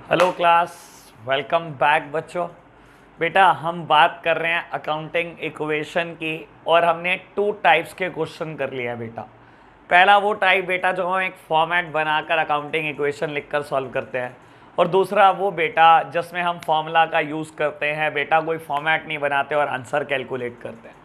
Hello class, welcome back बच्चों। बेटा हम बात कर रहे हैं अकाउंटिंग इक्वेशन की और हमने टू टाइप्स के क्वेश्चन कर लिया है बेटा। पहला वो टाइप बेटा जो हम एक फॉर्मेट बनाकर अकाउंटिंग इक्वेशन लिखकर सॉल्व करते हैं, और दूसरा वो बेटा जिसमें हम फॉर्मूला का यूज़ करते हैं बेटा, कोई फॉर्मेट नहीं बनाते और आंसर कैलकुलेट करते हैं।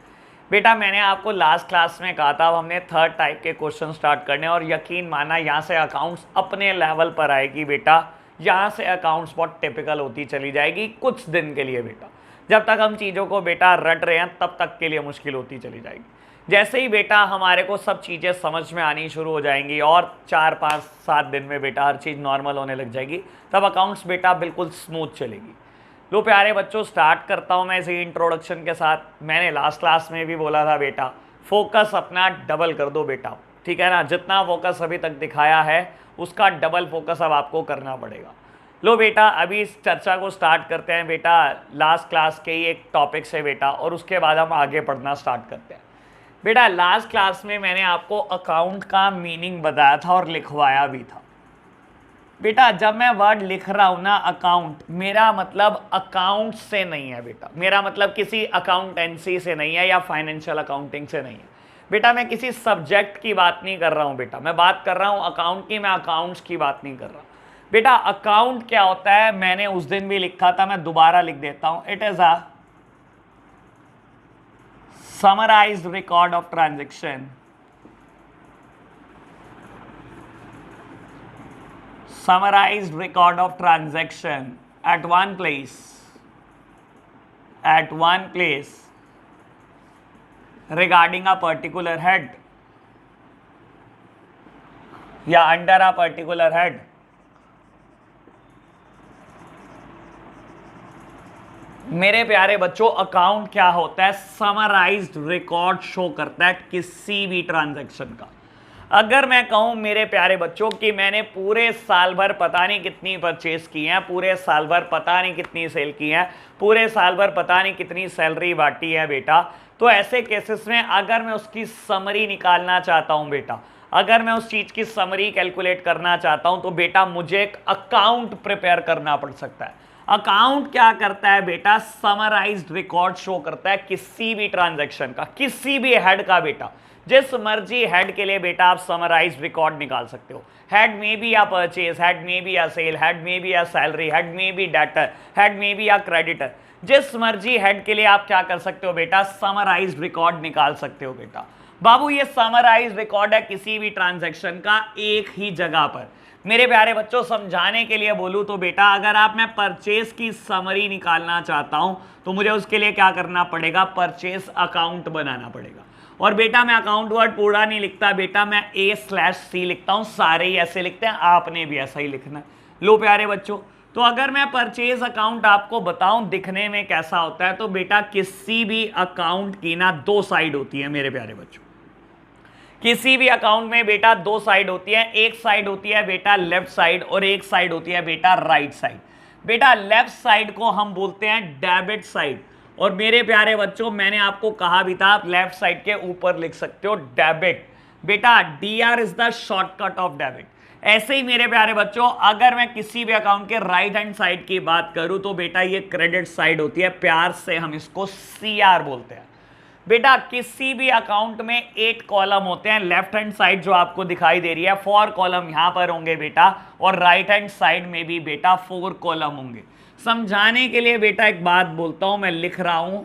बेटा मैंने आपको लास्ट क्लास में कहा था अब हमने थर्ड टाइप के क्वेश्चन स्टार्ट करने, और यकीन माना यहाँ से अकाउंट्स अपने लेवल पर आएगी बेटा। यहाँ से अकाउंट्स बहुत टिपिकल होती चली जाएगी कुछ दिन के लिए बेटा। जब तक हम चीज़ों को बेटा रट रहे हैं तब तक के लिए मुश्किल होती चली जाएगी। जैसे ही बेटा हमारे को सब चीज़ें समझ में आनी शुरू हो जाएंगी और 4 5 7 दिन में बेटा हर चीज़ नॉर्मल होने लग जाएगी, तब अकाउंट्स बेटा बिल्कुल स्मूथ चलेगी। लो प्यारे बच्चों, स्टार्ट करता हूँ मैं इसी इंट्रोडक्शन के साथ। मैंने लास्ट क्लास में भी बोला था बेटा, फोकस अपना डबल कर दो बेटा, ठीक है ना। जितना फोकस अभी तक दिखाया है उसका डबल फोकस अब आपको करना पड़ेगा। लो बेटा अभी इस चर्चा को स्टार्ट करते हैं बेटा लास्ट क्लास के ही एक टॉपिक से बेटा, और उसके बाद हम आगे पढ़ना स्टार्ट करते हैं। बेटा लास्ट क्लास में मैंने आपको अकाउंट का मीनिंग बताया था और लिखवाया भी था। बेटा जब मैं वर्ड लिख रहा हूं ना अकाउंट, मेरा मतलब अकाउंट से नहीं है बेटा, मेरा मतलब किसी अकाउंटेंसी से नहीं है या फाइनेंशियल अकाउंटिंग से नहीं है बेटा। मैं किसी सब्जेक्ट की बात नहीं कर रहा हूं बेटा, मैं बात कर रहा हूं अकाउंट की, मैं अकाउंट्स की बात नहीं कर रहा बेटा। अकाउंट क्या होता है मैंने उस दिन भी लिखा था, मैं दोबारा लिख देता हूं। It is a summarised record of transaction, summarized record of transaction at one place regarding a particular head या under a particular head। मेरे प्यारे बच्चों अकाउंट क्या होता है? समराइज्ड रिकॉर्ड शो करता है किसी भी ट्रांजैक्शन का। अगर मैं कहूं मेरे प्यारे बच्चों कि मैंने पूरे साल भर पता नहीं कितनी परचेज की है, पूरे साल भर पता नहीं कितनी सेल की है, पूरे साल भर पता नहीं कितनी सैलरी बांटी है बेटा, तो ऐसे केसेस में अगर मैं उसकी समरी निकालना चाहता हूं बेटा, अगर मैं उस चीज़ की समरी कैलकुलेट करना चाहता हूं तो बेटा मुझे एक अकाउंट प्रिपेयर करना पड़ सकता है। अकाउंट क्या करता है बेटा? समराइज्ड रिकॉर्ड शो करता है किसी भी ट्रांजैक्शन का, किसी भी हेड का बेटा। जिस मर्जी हेड के लिए बेटा आप समराइज रिकॉर्ड निकाल सकते हो। हेड में बी या परचेज, हेड में बी या सेल, हेड में बी या सैलरी, हेड में बी डेटर, हेड में बी या क्रेडिटर। जिस मर्जी हेड के लिए आप क्या कर सकते हो बेटा? समराइज रिकॉर्ड निकाल सकते हो बेटा। बाबू ये समराइज रिकॉर्ड है किसी भी ट्रांजैक्शन का एक ही जगह पर। मेरे प्यारे बच्चों समझाने के लिए बोलूं तो बेटा अगर आप मैं परचेज की समरी निकालना चाहता हूं तो मुझे उसके लिए क्या करना पड़ेगा? परचेज अकाउंट बनाना पड़ेगा। और बेटा मैं अकाउंट वर्ड पूरा नहीं लिखता बेटा, मैं A/C लिखता हूं। सारे ही ऐसे लिखते हैं, आपने भी ऐसा ही लिखना है। लो प्यारे बच्चों, तो अगर मैं परचेज अकाउंट आपको बताऊं दिखने में कैसा होता है, तो बेटा किसी भी अकाउंट की ना दो साइड होती है मेरे प्यारे बच्चों। किसी भी अकाउंट में बेटा दो साइड होती है, एक साइड होती है बेटा लेफ्ट साइड और एक साइड होती है बेटा राइट साइड। बेटा लेफ्ट साइड को हम बोलते हैं डेबिट साइड, और मेरे प्यारे बच्चों मैंने आपको कहा भी था आप लेफ्ट साइड के ऊपर लिख सकते हो डेबिट। बेटा DR is the shortcut of debit. ऐसे ही मेरे प्यारे बच्चों अगर मैं किसी भी अकाउंट के राइट हैंड साइड की बात करूं तो बेटा ये क्रेडिट साइड होती है, प्यार से हम इसको CR बोलते हैं। बेटा किसी भी अकाउंट में 8 कॉलम होते हैं, लेफ्ट हैंड साइड जो आपको दिखाई दे रही है 4 कॉलम यहां पर होंगे बेटा, और राइट हैंड साइड में भी बेटा 4 कॉलम होंगे। समझाने के लिए बेटा एक बात बोलता हूं, मैं लिख रहा हूं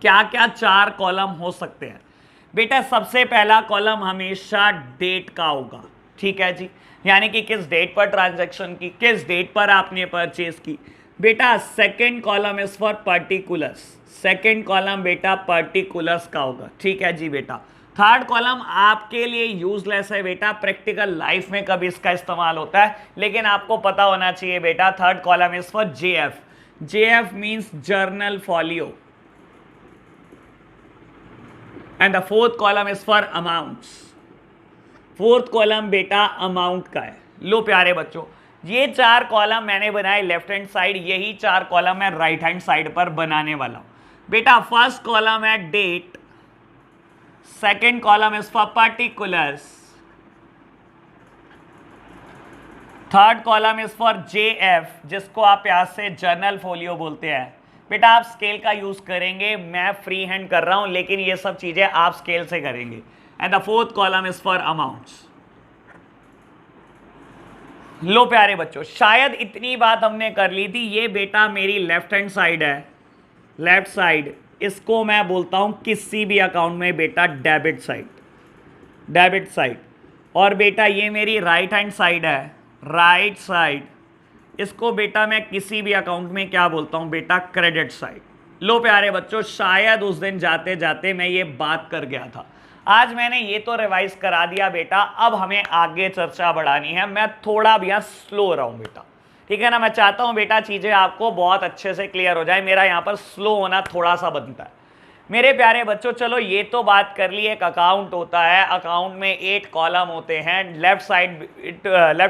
क्या क्या 4 कॉलम हो सकते हैं। बेटा सबसे पहला कॉलम हमेशा डेट का होगा, ठीक है जी, यानी कि किस डेट पर ट्रांजैक्शन की, किस डेट पर आपने परचेज की। बेटा second column is for particulars, second column बेटा पर्टिकुलर्स का होगा, ठीक है जी बेटा। थर्ड कॉलम आपके लिए यूजलेस है बेटा, प्रैक्टिकल लाइफ में कभी इसका इस्तेमाल होता है लेकिन आपको पता होना चाहिए बेटा। Third column is for JF, JF means journal folio, and the fourth column is for amounts. Fourth column बेटा अमाउंट का है। लो प्यारे बच्चों ये 4 कॉलम मैंने बनाए लेफ्ट हैंड साइड, यही 4 कॉलम मैं राइट हैंड साइड पर बनाने वाला हूं बेटा। फर्स्ट कॉलम है date, second column is for particulars, third column is for JF, जिसको आप प्यार से जर्नल फोलियो बोलते हैं। बेटा आप स्केल का यूज करेंगे, मैं फ्री हैंड कर रहा हूं, लेकिन ये सब चीजें आप स्केल से करेंगे। And the fourth column is for amounts. लो प्यारे बच्चों, शायद इतनी बात हमने कर ली थी। ये बेटा मेरी लेफ्ट हैंड साइड है, लेफ्ट साइड, इसको मैं बोलता हूं किसी भी अकाउंट में बेटा डेबिट साइड, डेबिट साइड। और बेटा ये मेरी राइट हैंड साइड है, राइट साइड, इसको बेटा मैं किसी भी अकाउंट में क्या बोलता हूं बेटा, क्रेडिट साइड। लो प्यारे बच्चों, शायद उस दिन जाते जाते मैं ये बात कर गया था, आज मैंने ये तो रिवाइज करा दिया बेटा। अब हमें आगे चर्चा बढ़ानी है, मैं थोड़ा भी यहाँ स्लो रहा हूँ बेटा, ठीक है ना। मैं चाहता हूँ बेटा चीजें आपको बहुत अच्छे से क्लियर हो जाए, मेरा यहाँ पर स्लो होना थोड़ा सा बनता है। मेरे प्यारे बच्चों चलो ये तो बात कर ली, एक अकाउंट होता है, अकाउंट में 8 कॉलम होते हैं, left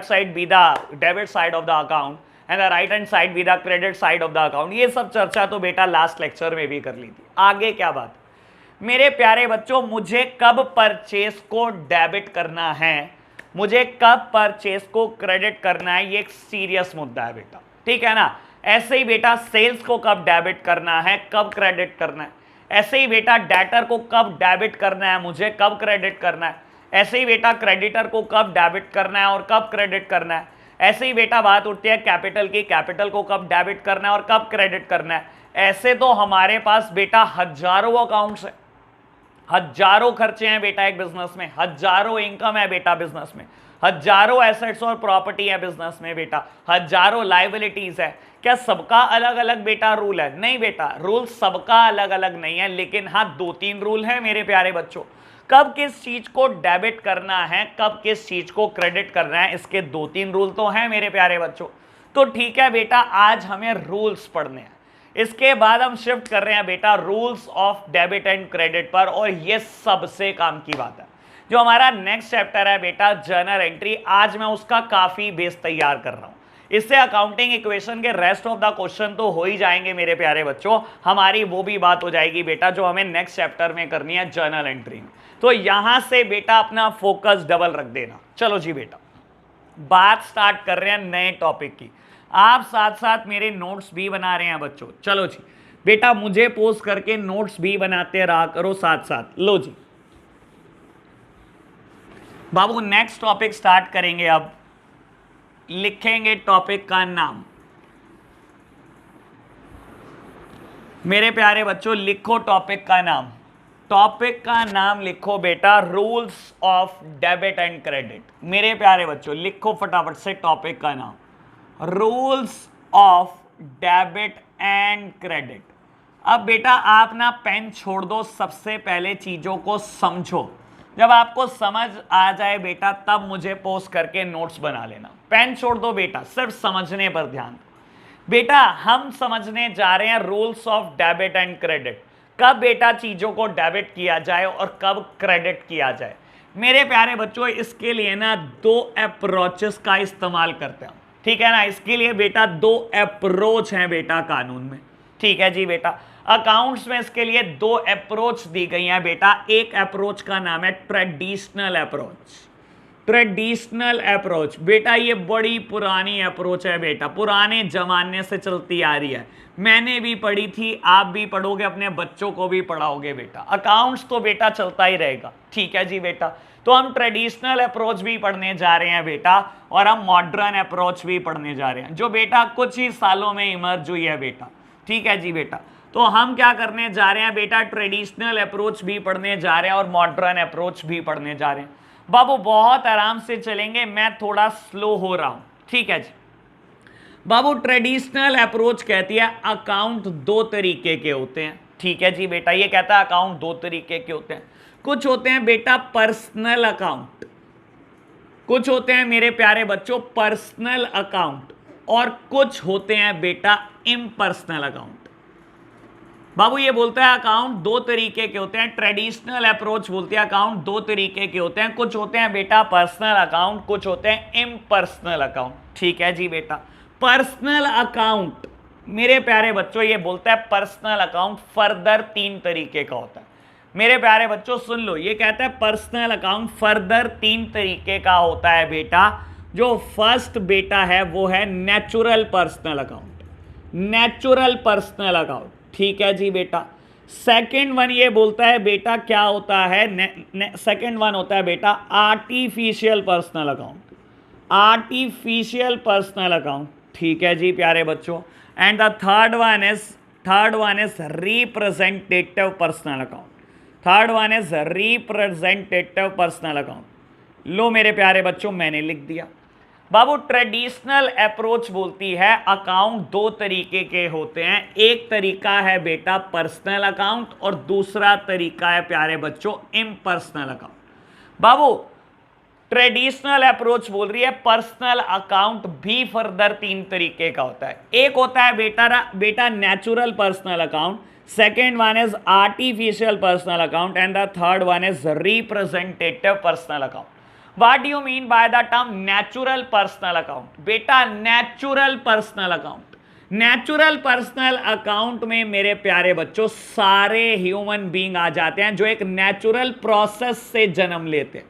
side be the debit side of the account and the right hand side be the credit side of the account. ये सब चर्चा तो बेटा लास्ट लेक्चर में भी कर ली थी। आगे क्या बात मेरे प्यारे बच्चों, मुझे कब परचेस को डेबिट करना है, मुझे कब परचेस को क्रेडिट करना है, ये एक सीरियस मुद्दा है बेटा, ठीक है ना। ऐसे ही बेटा सेल्स को कब डेबिट करना है, कब क्रेडिट करना है, ऐसे ही बेटा डेटर को कब डेबिट करना है, मुझे कब क्रेडिट करना है, ऐसे ही बेटा क्रेडिटर को कब डेबिट करना है और कब क्रेडिट करना है। ऐसे ही बेटा बात उठती है कैपिटल की, कैपिटल को कब डेबिट करना है और कब क्रेडिट करना है। ऐसे तो हमारे पास बेटा हजारों अकाउंट्स है, हजारों खर्चे हैं बेटा एक बिजनेस में, हजारों इनकम है बेटा बिजनेस में, हजारों एसेट्स और प्रॉपर्टी है बिजनेस में बेटा, हजारों लायबिलिटीज है। क्या सबका अलग अलग बेटा रूल है? नहीं बेटा, रूल सबका अलग अलग नहीं है, लेकिन हाँ 2-3 रूल है मेरे प्यारे बच्चों। कब किस चीज को डेबिट करना है, कब किस चीज को क्रेडिट करना है, इसके 2-3 रूल तो हैं मेरे प्यारे बच्चों। तो ठीक है बेटा, आज हमें रूल्स पढ़ने हैं, इसके बाद हम शिफ्ट कर रहे हैं बेटा rules of debit and credit पर। और ये सबसे काम की बात है, जो हमारा नेक्स्ट चैप्टर है बेटा जर्नल एंट्री, आज मैं उसका काफी बेस तैयार कर रहा हूं। इससे अकाउंटिंग इक्वेशन के रेस्ट ऑफ द क्वेश्चन तो हो ही जाएंगे मेरे प्यारे बच्चों, हमारी वो भी बात हो जाएगी बेटा जो हमें नेक्स्ट चैप्टर में करनी है जर्नल एंट्री में। तो यहां से बेटा अपना फोकस डबल रख देना। चलो जी बेटा, बात स्टार्ट कर रहे हैं नए टॉपिक की। आप साथ साथ मेरे नोट्स भी बना रहे हैं बच्चों। चलो जी बेटा, मुझे पोस्ट करके नोट्स भी बनाते रहा करो साथ साथ। लो जी बाबू, नेक्स्ट टॉपिक स्टार्ट करेंगे। अब लिखेंगे टॉपिक का नाम। मेरे प्यारे बच्चों लिखो टॉपिक का नाम, टॉपिक का नाम लिखो बेटा rules of debit and credit. मेरे प्यारे बच्चों लिखो फटाफट से टॉपिक का नाम, rules of debit and credit. अब बेटा आप ना पेन छोड़ दो, सबसे पहले चीजों को समझो। जब आपको समझ आ जाए बेटा तब मुझे पोस्ट करके नोट्स बना लेना। पेन छोड़ दो बेटा, सिर्फ समझने पर ध्यान दो। बेटा हम समझने जा रहे हैं rules of debit and credit, कब बेटा चीजों को डेबिट किया जाए और कब क्रेडिट किया जाए। मेरे प्यारे बच्चों इसके लिए ना 2 अप्रोचेस का इस्तेमाल करते हैं, ठीक है ना। इसके लिए बेटा 2 अप्रोच हैं बेटा कानून में, ठीक है जी बेटा। अकाउंट्स में इसके लिए 2 अप्रोच दी गई हैं बेटा। एक अप्रोच का नाम है ट्रेडिशनल अप्रोच। ट्रेडिशनल अप्रोच बेटा ये बड़ी पुरानी अप्रोच है बेटा, पुराने जमाने से चलती आ रही है, मैंने भी पढ़ी थी, आप भी पढ़ोगे, अपने बच्चों को भी पढ़ाओगे बेटा। अकाउंट्स तो बेटा चलता ही रहेगा, ठीक है जी बेटा। तो हम ट्रेडिशनल अप्रोच भी पढ़ने जा रहे हैं बेटा, और हम मॉडर्न अप्रोच भी पढ़ने जा रहे हैं, जो बेटा कुछ ही सालों में इमर्ज हुई है बेटा, ठीक है जी बेटा। तो हम क्या करने जा रहे हैं बेटा, ट्रेडिशनल अप्रोच भी पढ़ने जा रहे हैं और मॉडर्न अप्रोच भी पढ़ने जा रहे हैं। बाबू बहुत आराम से चलेंगे, मैं थोड़ा स्लो हो रहा हूं, ठीक है जी बाबू। ट्रेडिशनल अप्रोच कहती है अकाउंट 2 तरीके के होते हैं, ठीक है जी बेटा। ये कहता है अकाउंट 2 तरीके के होते हैं। कुछ होते हैं बेटा पर्सनल अकाउंट, कुछ होते हैं मेरे प्यारे बच्चों पर्सनल अकाउंट, और कुछ होते हैं बेटा इम्पर्सनल अकाउंट। बाबू ये बोलता है अकाउंट 2 तरीके के होते हैं, ट्रेडिशनल अप्रोच बोलती है अकाउंट 2 तरीके के होते हैं। कुछ होते हैं बेटा पर्सनल अकाउंट, कुछ होते हैं इम्पर्सनल अकाउंट, ठीक है जी बेटा। पर्सनल अकाउंट मेरे प्यारे बच्चों ये बोलता है पर्सनल अकाउंट फर्दर 3 तरीके का होता है। मेरे प्यारे बच्चों सुन लो, ये कहता है पर्सनल अकाउंट फर्दर 3 तरीके का होता है बेटा। जो फर्स्ट बेटा है वो है natural personal account, natural personal account, ठीक है जी बेटा। सेकंड वन ये बोलता है बेटा क्या होता है, सेकंड वन होता है बेटा artificial personal account, artificial personal account, ठीक है जी प्यारे बच्चों। And the third one is representative personal account, third one is representative personal account. लो मेरे प्यारे बच्चों मैंने लिख दिया। बाबू ट्रेडिशनल अप्रोच बोलती है अकाउंट दो तरीके के होते हैं, एक तरीका है बेटा पर्सनल अकाउंट और दूसरा तरीका है प्यारे बच्चों इम्पर्सनल अकाउंट। बाबू ट्रेडिशनल अप्रोच बोल रही है पर्सनल अकाउंट भी फर्दर तीन तरीके का होता है, एक होता है बेटा natural personal account, second one is artificial personal account and the third one is representative personal account. What do you mean by the term natural personal account? बेटा natural personal account, natural personal account में मेरे प्यारे बच्चों सारे human being आ जाते हैं जो एक नेचुरल प्रोसेस से जन्म लेते हैं।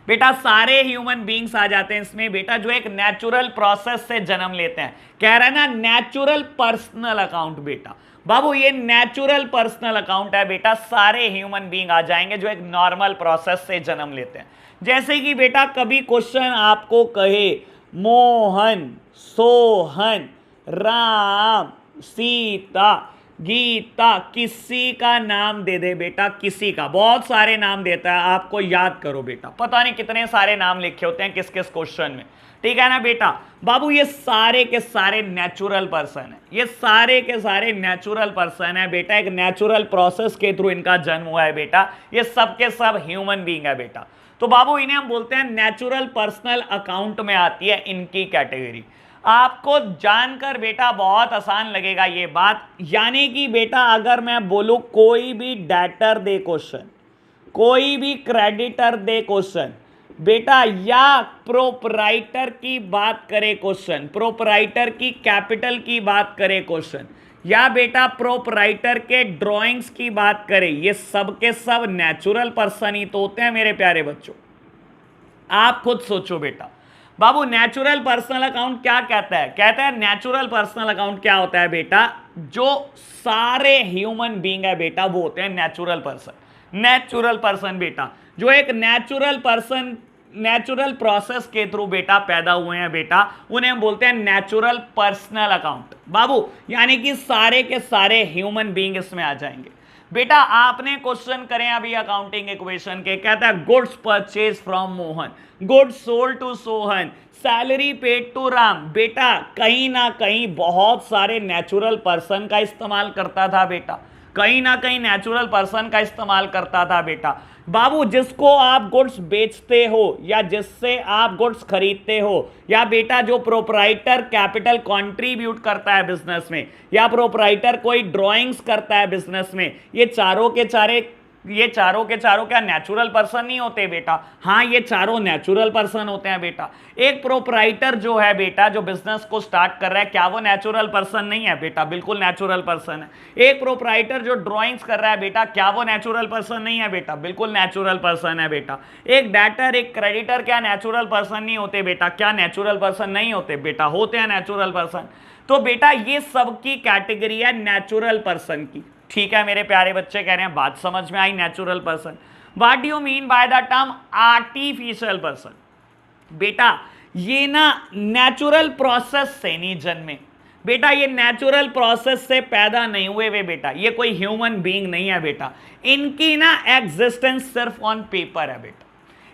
बेटा सारे ह्यूमन बीइंग्स आ जाते हैं इसमें बेटा जो एक नेचुरल प्रोसेस से जन्म लेते हैं। कह रहे हैं ना नेचुरल पर्सनल अकाउंट, बेटा बाबू ये नेचुरल पर्सनल अकाउंट है बेटा, सारे ह्यूमन बीइंग आ जाएंगे जो एक नॉर्मल प्रोसेस से जन्म लेते हैं। जैसे कि बेटा कभी क्वेश्चन आपको कहे मोहन, सोहन, राम, सीता, गीता, किसी का नाम दे दे बेटा, किसी का, बहुत सारे नाम देता है, आपको याद करो बेटा, पता नहीं कितने सारे नाम लिखे होते हैं किस किस क्वेश्चन में, ठीक है ना बेटा। बाबू ये सारे के सारे नेचुरल पर्सन है, ये सारे के सारे नेचुरल पर्सन है बेटा, एक नेचुरल प्रोसेस के थ्रू इनका जन्म हुआ है बेटा, ये सब के सब ह्यूमन बीइंग है बेटा। तो बाबू इन्हें हम बोलते हैं नेचुरल पर्सनल अकाउंट में आती है इनकी कैटेगरी। आपको जानकर बेटा बहुत आसान लगेगा ये बात, यानी कि बेटा अगर मैं बोलूं कोई भी डेटर दे क्वेश्चन, कोई भी क्रेडिटर दे क्वेश्चन बेटा, या प्रोपराइटर की बात करे क्वेश्चन, प्रोपराइटर की कैपिटल की बात करे क्वेश्चन, या बेटा प्रोपराइटर के ड्राइंग्स की बात करें, ये सब के सब नेचुरल पर्सन ही तो होते हैं मेरे प्यारे बच्चों। आप खुद सोचो बेटा। बाबू नेचुरल पर्सनल अकाउंट क्या कहता है? कहता है नेचुरल पर्सनल अकाउंट क्या होता है बेटा, जो सारे ह्यूमन बीइंग है बेटा वो होते हैं नेचुरल पर्सन। नेचुरल पर्सन बेटा जो एक नेचुरल पर्सन नेचुरल प्रोसेस के थ्रू बेटा पैदा हुए हैं बेटा, उन्हें हम बोलते हैं नेचुरल पर्सनल अकाउंट। बाबू यानी कि सारे के सारे ह्यूमन बीइंग इसमें आ जाएंगे बेटा। आपने क्वेश्चन करें अभी अकाउंटिंग इक्वेशन के, कहता है goods purchase from Mohan, goods sold to Sohan, salary paid to Ram. बेटा कहीं ना कहीं बहुत सारे नेचुरल पर्सन का इस्तेमाल करता था बेटा, कहीं ना कहीं नेचुरल पर्सन का इस्तेमाल करता था बेटा। बाबू जिसको आप गुड्स बेचते हो या जिससे आप गुड्स खरीदते हो, या बेटा जो प्रोपराइटर कैपिटल कंट्रीब्यूट करता है बिजनेस में, या प्रोपराइटर कोई ड्राइंग्स करता है बिजनेस में, ये चारों के चारों क्या नेचुरल पर्सन नहीं होते बेटा? हाँ ये चारों नेचुरल पर्सन होते हैं बेटा। एक प्रोपराइटर जो है बेटा जो बिजनेस को स्टार्ट कर रहा है, क्या वो नेचुरल पर्सन नहीं है बेटा? बिल्कुल नेचुरल पर्सन है। एक प्रोपराइटर जो ड्राइंग्स कर रहा है बेटा, क्या वो नेचुरल पर्सन नहीं है बेटा? बिल्कुल नेचुरल पर्सन है बेटा। एक डेटर एक क्रेडिटर क्या नेचुरल पर्सन नहीं होते बेटा? क्या नेचुरल पर्सन नहीं होते बेटा? होते हैं नेचुरल पर्सन। तो बेटा ये सबकी कैटेगरी है नेचुरल पर्सन की, ठीक है मेरे प्यारे बच्चे, कह रहे हैं बात समझ में आई natural person. What do you mean by the term artificial person? बेटा ये ना नेचुरल प्रोसेस से नहीं जन्मे बेटा, ये नेचुरल प्रोसेस से पैदा नहीं हुए वे बेटा, ये कोई ह्यूमन बीइंग नहीं है बेटा, इनकी ना एग्जिस्टेंस सिर्फ ऑन पेपर है बेटा,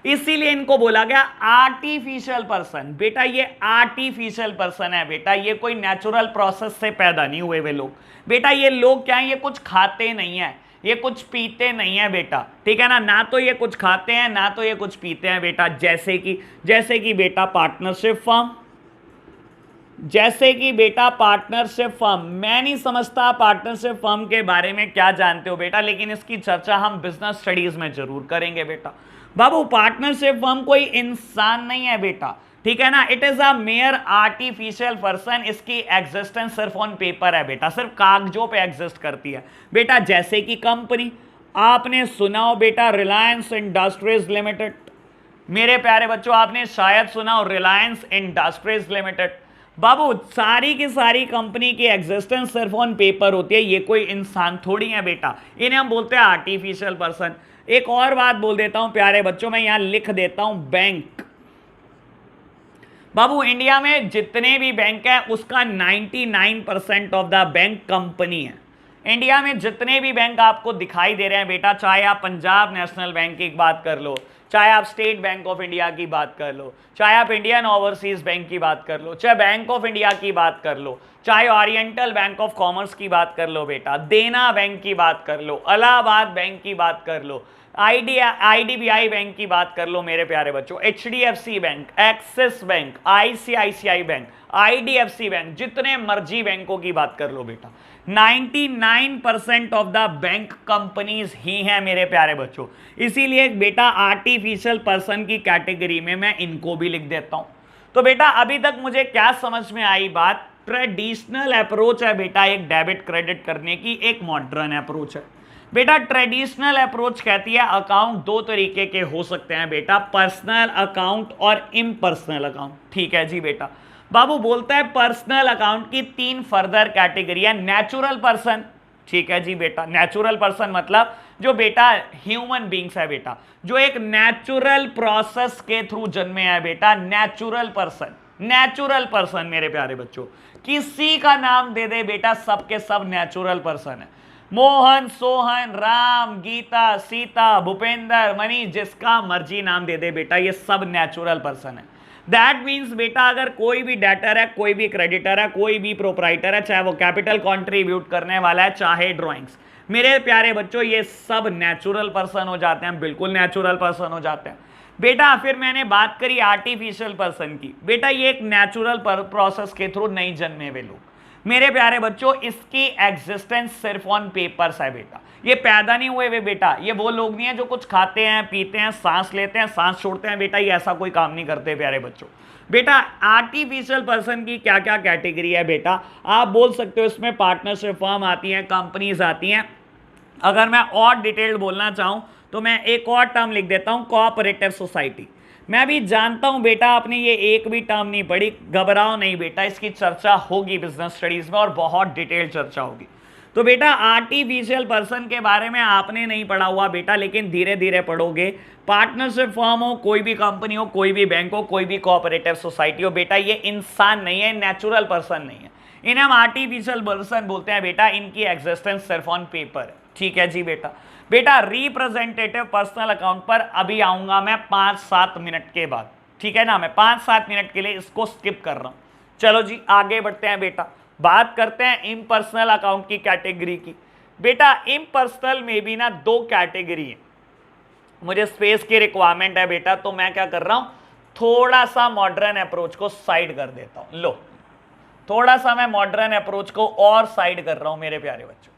इसीलिए इनको बोला गया आर्टिफिशियल पर्सन। बेटा ये आर्टिफिशियल पर्सन है बेटा, ये कोई नेचुरल प्रोसेस से पैदा नहीं हुए वे लोग बेटा। ये लोग क्या है, ये कुछ खाते नहीं है, ये कुछ पीते नहीं है बेटा, ठीक है ना तो ये कुछ खाते हैं ना तो ये कुछ पीते हैं बेटा। जैसे कि बेटा पार्टनरशिप फर्म, जैसे कि बेटा पार्टनरशिप फर्म, मैं नहीं समझता पार्टनरशिप फर्म के बारे में क्या जानते हो बेटा, लेकिन इसकी चर्चा हम बिजनेस स्टडीज में जरूर करेंगे बेटा। बाबू पार्टनरशिप फर्म कोई इंसान नहीं है बेटा, ठीक है ना, it is a mayor artificial person. इसकी एग्जिस्टेंस सिर्फ ऑन पेपर है बेटा, सिर्फ कागजों पे एग्जिस्ट करती है बेटा। जैसे कि कंपनी आपने सुना हो बेटा रिलायंस इंडस्ट्रीज लिमिटेड, मेरे प्यारे बच्चों आपने शायद सुना हो रिलायंस इंडस्ट्रीज लिमिटेड। बाबू सारी की सारी कंपनी की एग्जिस्टेंस सिर्फ ऑन पेपर होती है, ये कोई इंसान थोड़ी है बेटा, इन्हें हम बोलते हैं आर्टिफिशियल पर्सन। एक और बात बोल देता हूं प्यारे बच्चों, मैं यहां लिख देता हूं बैंक। बाबू इंडिया में जितने भी बैंक है उसका 99% ऑफ द बैंक कंपनी है। इंडिया में जितने भी बैंक आपको दिखाई दे रहे हैं बेटा, चाहे आप पंजाब नेशनल बैंक की बात कर लो, चाहे आप स्टेट बैंक ऑफ इंडिया की बात कर लो, चाहे आप इंडियन ओवरसीज बैंक की बात कर लो, चाहे बैंक ऑफ इंडिया की बात कर लो, चाहे ओरिएंटल बैंक ऑफ कॉमर्स की बात कर लो बेटा, देना बैंक की बात कर लो, इलाहाबाद बैंक की बात कर लो, आईडीबीआई बैंक की बात कर लो मेरे प्यारे बच्चों, HDFC bank, axis bank, ICICI bank, IDFC bank, जितने मर्जी बैंकों की बात कर लो बेटा, 99% ऑफ द बैंक कंपनीज ही हैं मेरे प्यारे बच्चों। इसीलिए बेटा आर्टिफिशियल पर्सन की कैटेगरी में मैं इनको भी लिख देता हूं। तो बेटा अभी तक मुझे क्या समझ में आई बात, ट्रेडिशनल अप्रोच है बेटा एक डेबिट क्रेडिट करने की, एक मॉडर्न अप्रोच है बेटा। ट्रेडिशनल अप्रोच कहती है अकाउंट दो तरीके के हो सकते हैं बेटा, पर्सनल अकाउंट और इम्पर्सनल अकाउंट। ठीक है जी बेटा। बाबू बोलता है पर्सनल अकाउंट की 3 फर्दर कैटेगरी है। नेचुरल पर्सन, ठीक है जी बेटा, नेचुरल पर्सन मतलब जो बेटा ह्यूमन बींग्स है बेटा, जो एक नेचुरल प्रोसेस के थ्रू जन्मे है बेटा, नेचुरल पर्सन। नेचुरल पर्सन मेरे प्यारे बच्चों, किसी का नाम दे दे बेटा, सबके सब नेचुरल पर्सन है। मोहन, सोहन, राम, गीता, सीता, भूपेंद्र, मनीष, जिसका मर्जी नाम दे दे बेटा, ये सब नेचुरल पर्सन है। दैट मीन्स बेटा अगर कोई भी डेटर है, कोई भी क्रेडिटर है, कोई भी प्रोप्राइटर है, चाहे वो कैपिटल कंट्रीब्यूट करने वाला है, चाहे ड्रॉइंग्स, मेरे प्यारे बच्चों ये सब नेचुरल पर्सन हो जाते हैं, बिल्कुल नेचुरल पर्सन हो जाते हैं बेटा। फिर मैंने बात करी आर्टिफिशियल पर्सन की, बेटा ये एक नेचुरल प्रोसेस के थ्रू नहीं जन्मे हुए लोग मेरे प्यारे बच्चों, इसकी एग्जिस्टेंस सिर्फ ऑन पेपर्स है बेटा, ये पैदा नहीं हुए वे बेटा, ये वो लोग नहीं है जो कुछ खाते हैं, पीते हैं, सांस लेते हैं, सांस छोड़ते हैं बेटा, ये ऐसा कोई काम नहीं करते प्यारे बच्चों। बेटा आर्टिफिशियल पर्सन की क्या क्या कैटेगरी है बेटा, आप बोल सकते हो इसमें पार्टनरशिप फर्म आती हैं, कंपनीज आती हैं। अगर मैं और डिटेल्ड बोलना चाहूं तो मैं एक और टर्म लिख देता हूं, कोऑपरेटिव सोसाइटी। मैं भी जानता हूं बेटा आपने ये एक भी टर्म नहीं पढ़ी, घबराओ नहीं बेटा, इसकी चर्चा होगी बिजनेस स्टडीज में और बहुत डिटेल चर्चा होगी। तो बेटा आर्टिफिशियल पर्सन के बारे में आपने नहीं पढ़ा हुआ बेटा, लेकिन धीरे धीरे पढ़ोगे। पार्टनरशिप फर्म हो, कोई भी कंपनी हो, कोई भी बैंक हो, कोई भी कोऑपरेटिव सोसाइटी हो बेटा, ये इंसान नहीं है, नेचुरल पर्सन नहीं है, इन्हें हम आर्टिफिशियल पर्सन बोलते हैं बेटा। इनकी एग्जिस्टेंस सिर्फ ऑन पेपर है। ठीक है जी बेटा। बेटा रिप्रेजेंटेटिव पर्सनल अकाउंट पर अभी आऊंगा मैं 5-7 मिनट के बाद, ठीक है ना, मैं 5-7 मिनट के लिए इसको स्किप कर रहा हूं। चलो जी आगे बढ़ते हैं बेटा, बात करते हैं इम्पर्सनल अकाउंट की कैटेगरी की। बेटा इम्पर्सनल में भी ना 2 कैटेगरी है, मुझे स्पेस की रिक्वायरमेंट है बेटा, तो मैं क्या कर रहा हूं, थोड़ा सा मॉडर्न अप्रोच को साइड कर देता हूं। लो थोड़ा सा मैं मॉडर्न अप्रोच को और साइड कर रहा हूं मेरे प्यारे बच्चों।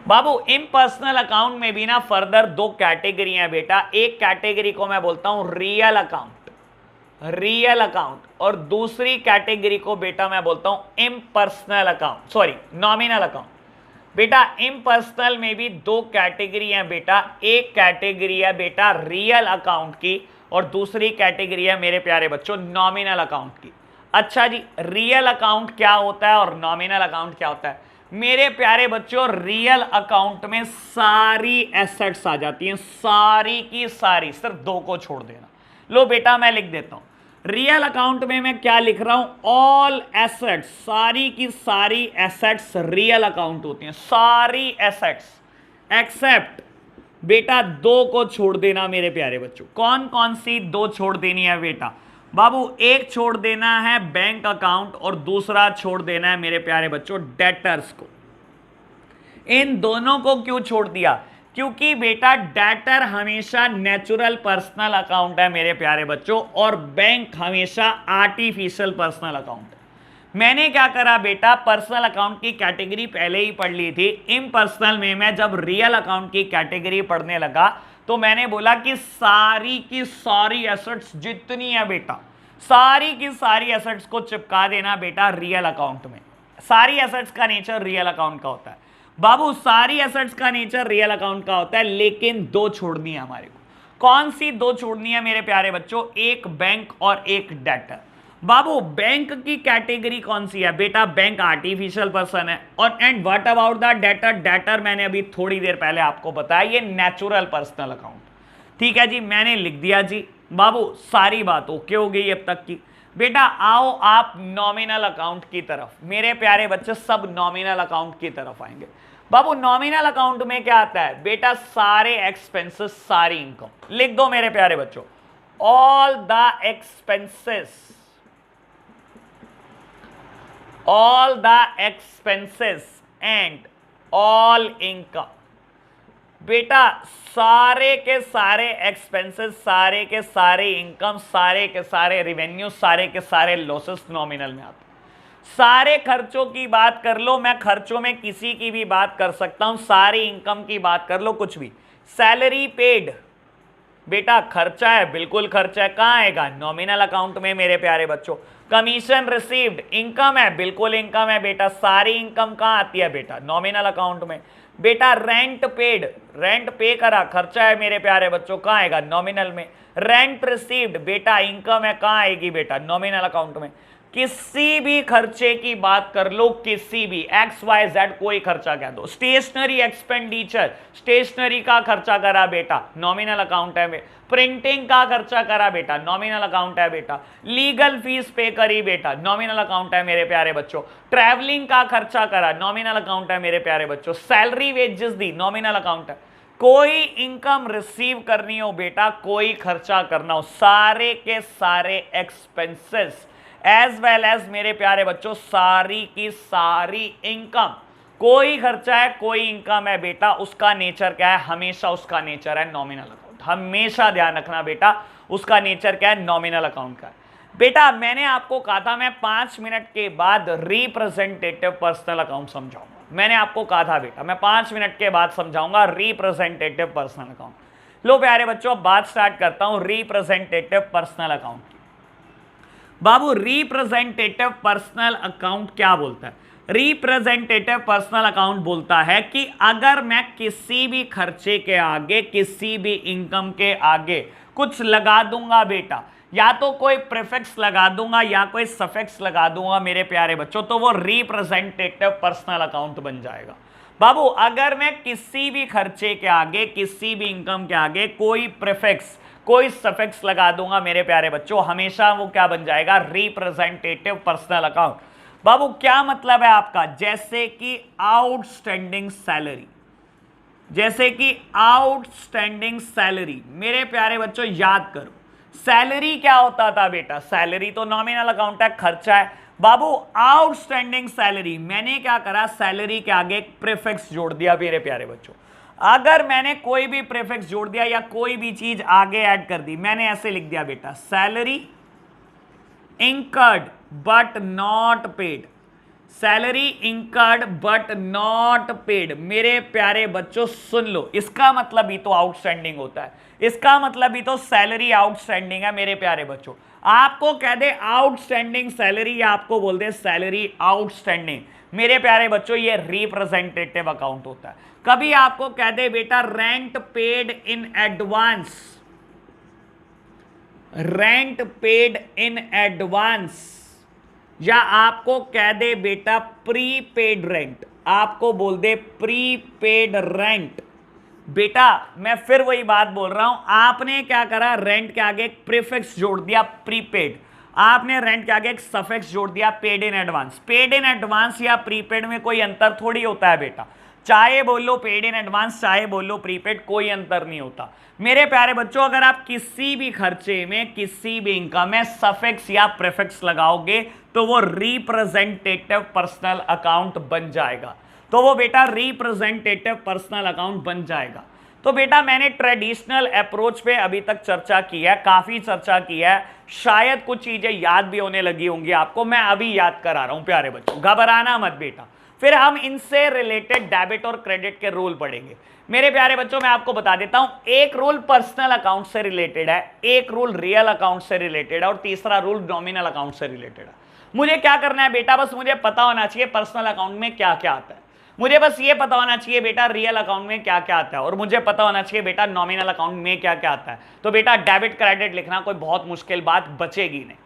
बाबू इम्पर्सनल अकाउंट में भी ना फर्दर 2 कैटेगरी हैं बेटा। एक कैटेगरी को मैं बोलता हूं रियल अकाउंट, रियल अकाउंट, और दूसरी कैटेगरी को बेटा मैं बोलता हूं impersonal account, sorry nominal account. बेटा इम्पर्सनल में भी 2 कैटेगरी हैं बेटा, एक कैटेगरी है बेटा रियल अकाउंट की और दूसरी कैटेगरी है मेरे प्यारे बच्चों नॉमिनल अकाउंट की। अच्छा जी, रियल अकाउंट क्या होता है और नॉमिनल अकाउंट क्या होता है मेरे प्यारे बच्चों? रियल अकाउंट में सारी एसेट्स आ जाती हैं, सारी की सारी, सिर्फ 2 को छोड़ देना। लो बेटा मैं लिख देता हूं, रियल अकाउंट में मैं क्या लिख रहा हूं, ऑल एसेट्स, सारी की सारी एसेट्स रियल अकाउंट होती हैं, सारी एसेट्स एक्सेप्ट बेटा 2 को छोड़ देना मेरे प्यारे बच्चों। कौन कौन सी 2 छोड़ देनी है बेटा? बाबू एक छोड़ देना है बैंक अकाउंट और दूसरा छोड़ देना है मेरे प्यारे बच्चों डेटर्स को। इन दोनों को क्यों छोड़ दिया? क्योंकि बेटा डेटर हमेशा नेचुरल पर्सनल अकाउंट है मेरे प्यारे बच्चों और बैंक हमेशा आर्टिफिशियल पर्सनल अकाउंट है। मैंने क्या करा बेटा, पर्सनल अकाउंट की कैटेगरी पहले ही पढ़ ली थी। इम्पर्सनल में मैं जब रियल अकाउंट की कैटेगरी पढ़ने लगा तो मैंने बोला कि सारी की सारी एसेट्स जितनी है बेटा, सारी की सारी एसेट्स को चिपका देना बेटा रियल अकाउंट में। सारी एसेट्स का नेचर रियल अकाउंट का होता है। बाबू सारी एसेट्स का नेचर रियल अकाउंट का होता है, लेकिन दो छोड़नी है हमारे को। कौन सी दो छोड़नी है मेरे प्यारे बच्चों? एक बैंक और एक डेटर। बाबू बैंक की कैटेगरी कौन सी है बेटा? बैंक आर्टिफिशियल पर्सन है। और and what about the debtor? Debtor मैंने अभी थोड़ी देर पहले आपको बताया, ये नेचुरल पर्सनल अकाउंट। ठीक है जी, मैंने लिख दिया जी। बाबू सारी बात ओके हो गई अब तक की। बेटा आओ आप नॉमिनल अकाउंट की तरफ। मेरे प्यारे बच्चे सब नॉमिनल अकाउंट की तरफ आएंगे। बाबू नॉमिनल अकाउंट में क्या आता है बेटा? सारे एक्सपेंसेस, सारी इनकम। लिख दो मेरे प्यारे बच्चों, all the expenses, all the expenses and all income। बेटा सारे के सारे एक्सपेंसेस, सारे के सारे इनकम, सारे के सारे रिवेन्यू, सारे के सारे लॉसेस नॉमिनल में आते हैं। सारे खर्चों की बात कर लो, मैं खर्चों में किसी की भी बात कर सकता हूं, सारी इनकम की बात कर लो, कुछ भी। सैलरी पेड बेटा खर्चा है, बिल्कुल खर्चा है, कहां आएगा? नॉमिनल अकाउंट में मेरे प्यारे बच्चों। कमीशन रिसीव्ड इनकम है, बिल्कुल इनकम है बेटा, सारी इनकम कहां आती है बेटा? नॉमिनल अकाउंट में। बेटा रेंट पेड, रेंट पे करा, खर्चा है मेरे प्यारे बच्चों, कहां आएगा? नॉमिनल में। रेंट रिसीव्ड बेटा इनकम है, कहां आएगी बेटा? नॉमिनल अकाउंट में। किसी भी खर्चे की बात कर लो, किसी भी XYZ कोई खर्चा कह दो। स्टेशनरी एक्सपेंडिचर, स्टेशनरी का खर्चा करा बेटा, नॉमिनल अकाउंट है। प्रिंटिंग का खर्चा करा बेटा, नॉमिनल अकाउंट है बेटा। लीगल फीस पे करी बेटा, नॉमिनल अकाउंट है मेरे प्यारे बच्चों। ट्रैवलिंग का खर्चा करा, नॉमिनल अकाउंट है मेरे प्यारे बच्चों। सैलरी वेजेस दी, नॉमिनल अकाउंट है। कोई इनकम रिसीव करनी हो बेटा, कोई खर्चा करना हो, सारे के सारे एक्सपेंसेस एज वेल एज मेरे प्यारे बच्चों सारी की सारी इनकम। कोई खर्चा है, कोई इनकम है बेटा, उसका नेचर क्या है? हमेशा उसका नेचर है नॉमिनल अकाउंट। हमेशा ध्यान रखना बेटा, उसका नेचर क्या है? नॉमिनल अकाउंट का है। बेटा मैंने आपको कहा था मैं 5 मिनट के बाद रिप्रेजेंटेटिव पर्सनल अकाउंट समझाऊंगा। मैंने आपको कहा था बेटा मैं 5 मिनट के बाद समझाऊंगा रिप्रेजेंटेटिव पर्सनल अकाउंट। लो प्यारे बच्चों बात स्टार्ट करता हूं रिप्रेजेंटेटिव पर्सनल अकाउंट। बाबू रिप्रेजेंटेटिव पर्सनल अकाउंट क्या बोलता है? रिप्रेजेंटेटिव पर्सनल अकाउंट बोलता है कि अगर मैं किसी भी खर्चे के आगे, किसी भी इनकम के आगे कुछ लगा दूंगा बेटा, या तो कोई प्रीफिक्स लगा दूंगा या कोई सफिक्स लगा दूंगा मेरे प्यारे बच्चों, तो वो रिप्रेजेंटेटिव पर्सनल अकाउंट बन जाएगा। बाबू अगर मैं किसी भी खर्चे के आगे, किसी भी इनकम के आगे कोई प्रीफिक्स, कोई सफिक्स लगा दूंगा मेरे प्यारे बच्चों, हमेशा वो क्या बन जाएगा? Representative personal account. बाबू क्या मतलब है आपका? जैसे कि आउटस्टैंडिंग सैलरी, जैसे कि आउटस्टैंडिंग सैलरी। मेरे प्यारे बच्चों याद करो, सैलरी क्या होता था बेटा? सैलरी तो नॉमिनल अकाउंट है, खर्चा है। बाबू आउटस्टैंडिंग सैलरी, मैंने क्या करा? सैलरी के आगे एक प्रीफिक्स जोड़ दिया मेरे प्यारे बच्चों। अगर मैंने कोई भी प्रीफिक्स जोड़ दिया या कोई भी चीज आगे ऐड कर दी, मैंने ऐसे लिख दिया बेटा salary incurred but not paid, salary incurred but not paid. मेरे प्यारे बच्चों सुन लो, इसका मतलब ही तो आउटस्टैंडिंग होता है, इसका मतलब ही तो सैलरी आउटस्टैंडिंग है मेरे प्यारे बच्चों। आपको कह दे आउटस्टैंडिंग सैलरी या आपको बोल दे सैलरी आउटस्टैंडिंग, मेरे प्यारे बच्चों ये रिप्रेजेंटेटिव अकाउंट होता है। कभी आपको कह दे बेटा rent paid in advance, rent paid in advance, या आपको कह दे बेटा प्रीपेड रेंट, आपको बोल दे प्रीपेड रेंट। बेटा मैं फिर वही बात बोल रहा हूं, आपने क्या करा? रेंट के आगे एक प्रीफिक्स जोड़ दिया प्रीपेड, आपने रेंट के आगे एक सफिक्स जोड़ दिया paid in advance. Paid in advance या प्रीपेड में कोई अंतर थोड़ी होता है बेटा, चाहे बोल लो पेड इन एडवांस, चाहे बोल लो प्रीपेड, कोई अंतर नहीं होता मेरे प्यारे बच्चों। अगर आप किसी भी खर्चे में, किसी भी इनकम में सफिक्स या प्रीफिक्स लगाओगे तो वो रिप्रेजेंटेटिव पर्सनल अकाउंट बन जाएगा, तो वो बेटा रिप्रेजेंटेटिव पर्सनल अकाउंट बन जाएगा। तो बेटा मैंने ट्रेडिशनल अप्रोच पे अभी तक चर्चा की है, काफी चर्चा की है, शायद कुछ चीजें याद भी होने लगी होंगी आपको, मैं अभी याद करा रहा हूं प्यारे बच्चों, घबराना मत बेटा। फिर हम इनसे रिलेटेड डेबिट और क्रेडिट के रूल पढ़ेंगे मेरे प्यारे बच्चों। मैं आपको बता देता हूं, एक रूल पर्सनल अकाउंट से रिलेटेड है, एक रूल रियल अकाउंट से रिलेटेड है और तीसरा रूल नॉमिनल अकाउंट से रिलेटेड है। मुझे क्या करना है बेटा? बस मुझे पता होना चाहिए पर्सनल अकाउंट में क्या क्या आता है। मुझे बस ये पता होना चाहिए बेटा रियल अकाउंट में क्या क्या आता है, और मुझे पता होना चाहिए बेटा नॉमिनल अकाउंट में क्या क्या आता है। तो बेटा डेबिट क्रेडिट लिखना कोई बहुत मुश्किल बात बचेगी नहीं।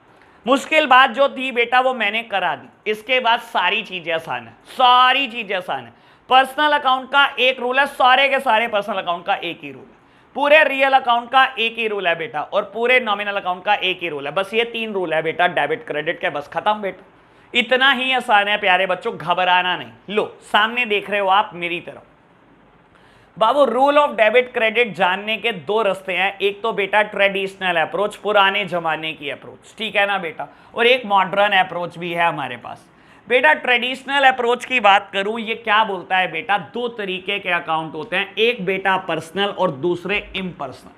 मुश्किल बात जो थी बेटा वो मैंने करा दी। इसके बाद सारी चीजें आसान है, सारी चीजें आसान है। पर्सनल अकाउंट का एक रूल है, सारे के सारे पर्सनल अकाउंट का एक ही रूल है, पूरे रियल अकाउंट का एक ही रूल है बेटा, और पूरे नॉमिनल अकाउंट का एक ही रूल है। बस ये 3 रूल है बेटा डेबिट क्रेडिट के, बस खत्म बेटा। इतना ही आसान है प्यारे बच्चों, घबराना नहीं। लो सामने देख रहे हो आप मेरी तरफ। बाबू रूल ऑफ डेबिट क्रेडिट जानने के 2 रास्ते हैं। एक तो बेटा ट्रेडिशनल अप्रोच, पुराने जमाने की अप्रोच, ठीक है ना बेटा, और एक मॉडर्न अप्रोच भी है हमारे पास। बेटा ट्रेडिशनल अप्रोच की बात करूं, ये क्या बोलता है बेटा, 2 तरीके के अकाउंट होते हैं, एक बेटा पर्सनल और दूसरे इम्पर्सनल,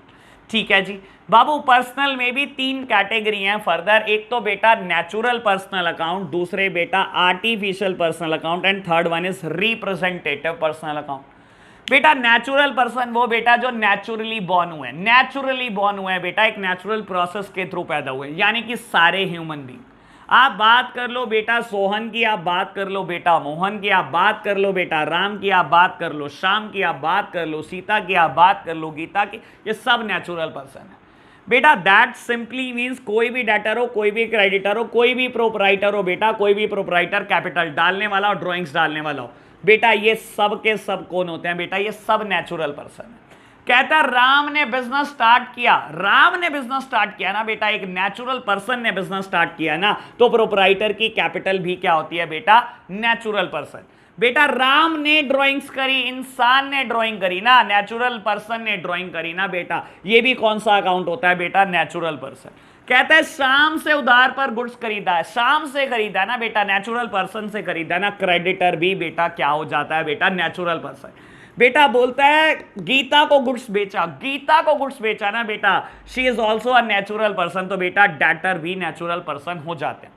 ठीक है जी। बाबू पर्सनल में भी 3 कैटेगरी हैं फर्दर, एक तो बेटा नेचुरल पर्सनल अकाउंट, दूसरे बेटा artificial personal account, and third one is representative personal account. बेटा नेचुरल पर्सन वो बेटा जो नेचुरली बॉर्न हुए, नेचुरली बॉर्न हुए बेटा, एक नेचुरल प्रोसेस के थ्रू पैदा हुए, यानी कि सारे ह्यूमन बीइंग। आप बात कर लो बेटा सोहन की, आप बात कर लो बेटा मोहन की, आप बात कर लो बेटा राम की, आप बात कर लो श्याम की, आप बात कर लो सीता की, आप बात कर लो गीता की, ये सब नेचुरल पर्सन है बेटा। दैट सिंपली मीन्स कोई भी डेटर हो, कोई भी क्रेडिटर हो, कोई भी प्रोपराइटर हो बेटा, कोई भी प्रोपराइटर कैपिटल डालने वाला और ड्रॉइंग्स डालने वाला हो बेटा, ये सब के सब कौन होते हैं बेटा, ये सब नेचुरल पर्सन है। कहता राम ने बिजनेस स्टार्ट किया, राम ने बिजनेस स्टार्ट किया ना बेटा, एक नेचुरल पर्सन ने बिजनेस स्टार्ट किया ना, तो प्रोपराइटर की कैपिटल भी क्या होती है बेटा, नेचुरल पर्सन। बेटा राम ने ड्राइंग्स करी, इंसान ने ड्राइंग करी ना, नेचुरल पर्सन ने ड्राइंग करी ना बेटा, ये भी कौन सा अकाउंट होता है बेटा, नेचुरल पर्सन। कहता है शाम से उधार पर गुड्स खरीदा है, शाम से खरीदा ना बेटा, नेचुरल पर्सन से खरीदा ना, क्रेडिटर भी बेटा क्या हो जाता है बेटा, नेचुरल पर्सन। बेटा बोलता है गीता को गुड्स बेचा, गीता को गुड्स बेचा ना बेटा, she is also a natural person, तो बेटा डेटर भी नेचुरल पर्सन हो जाते हैं।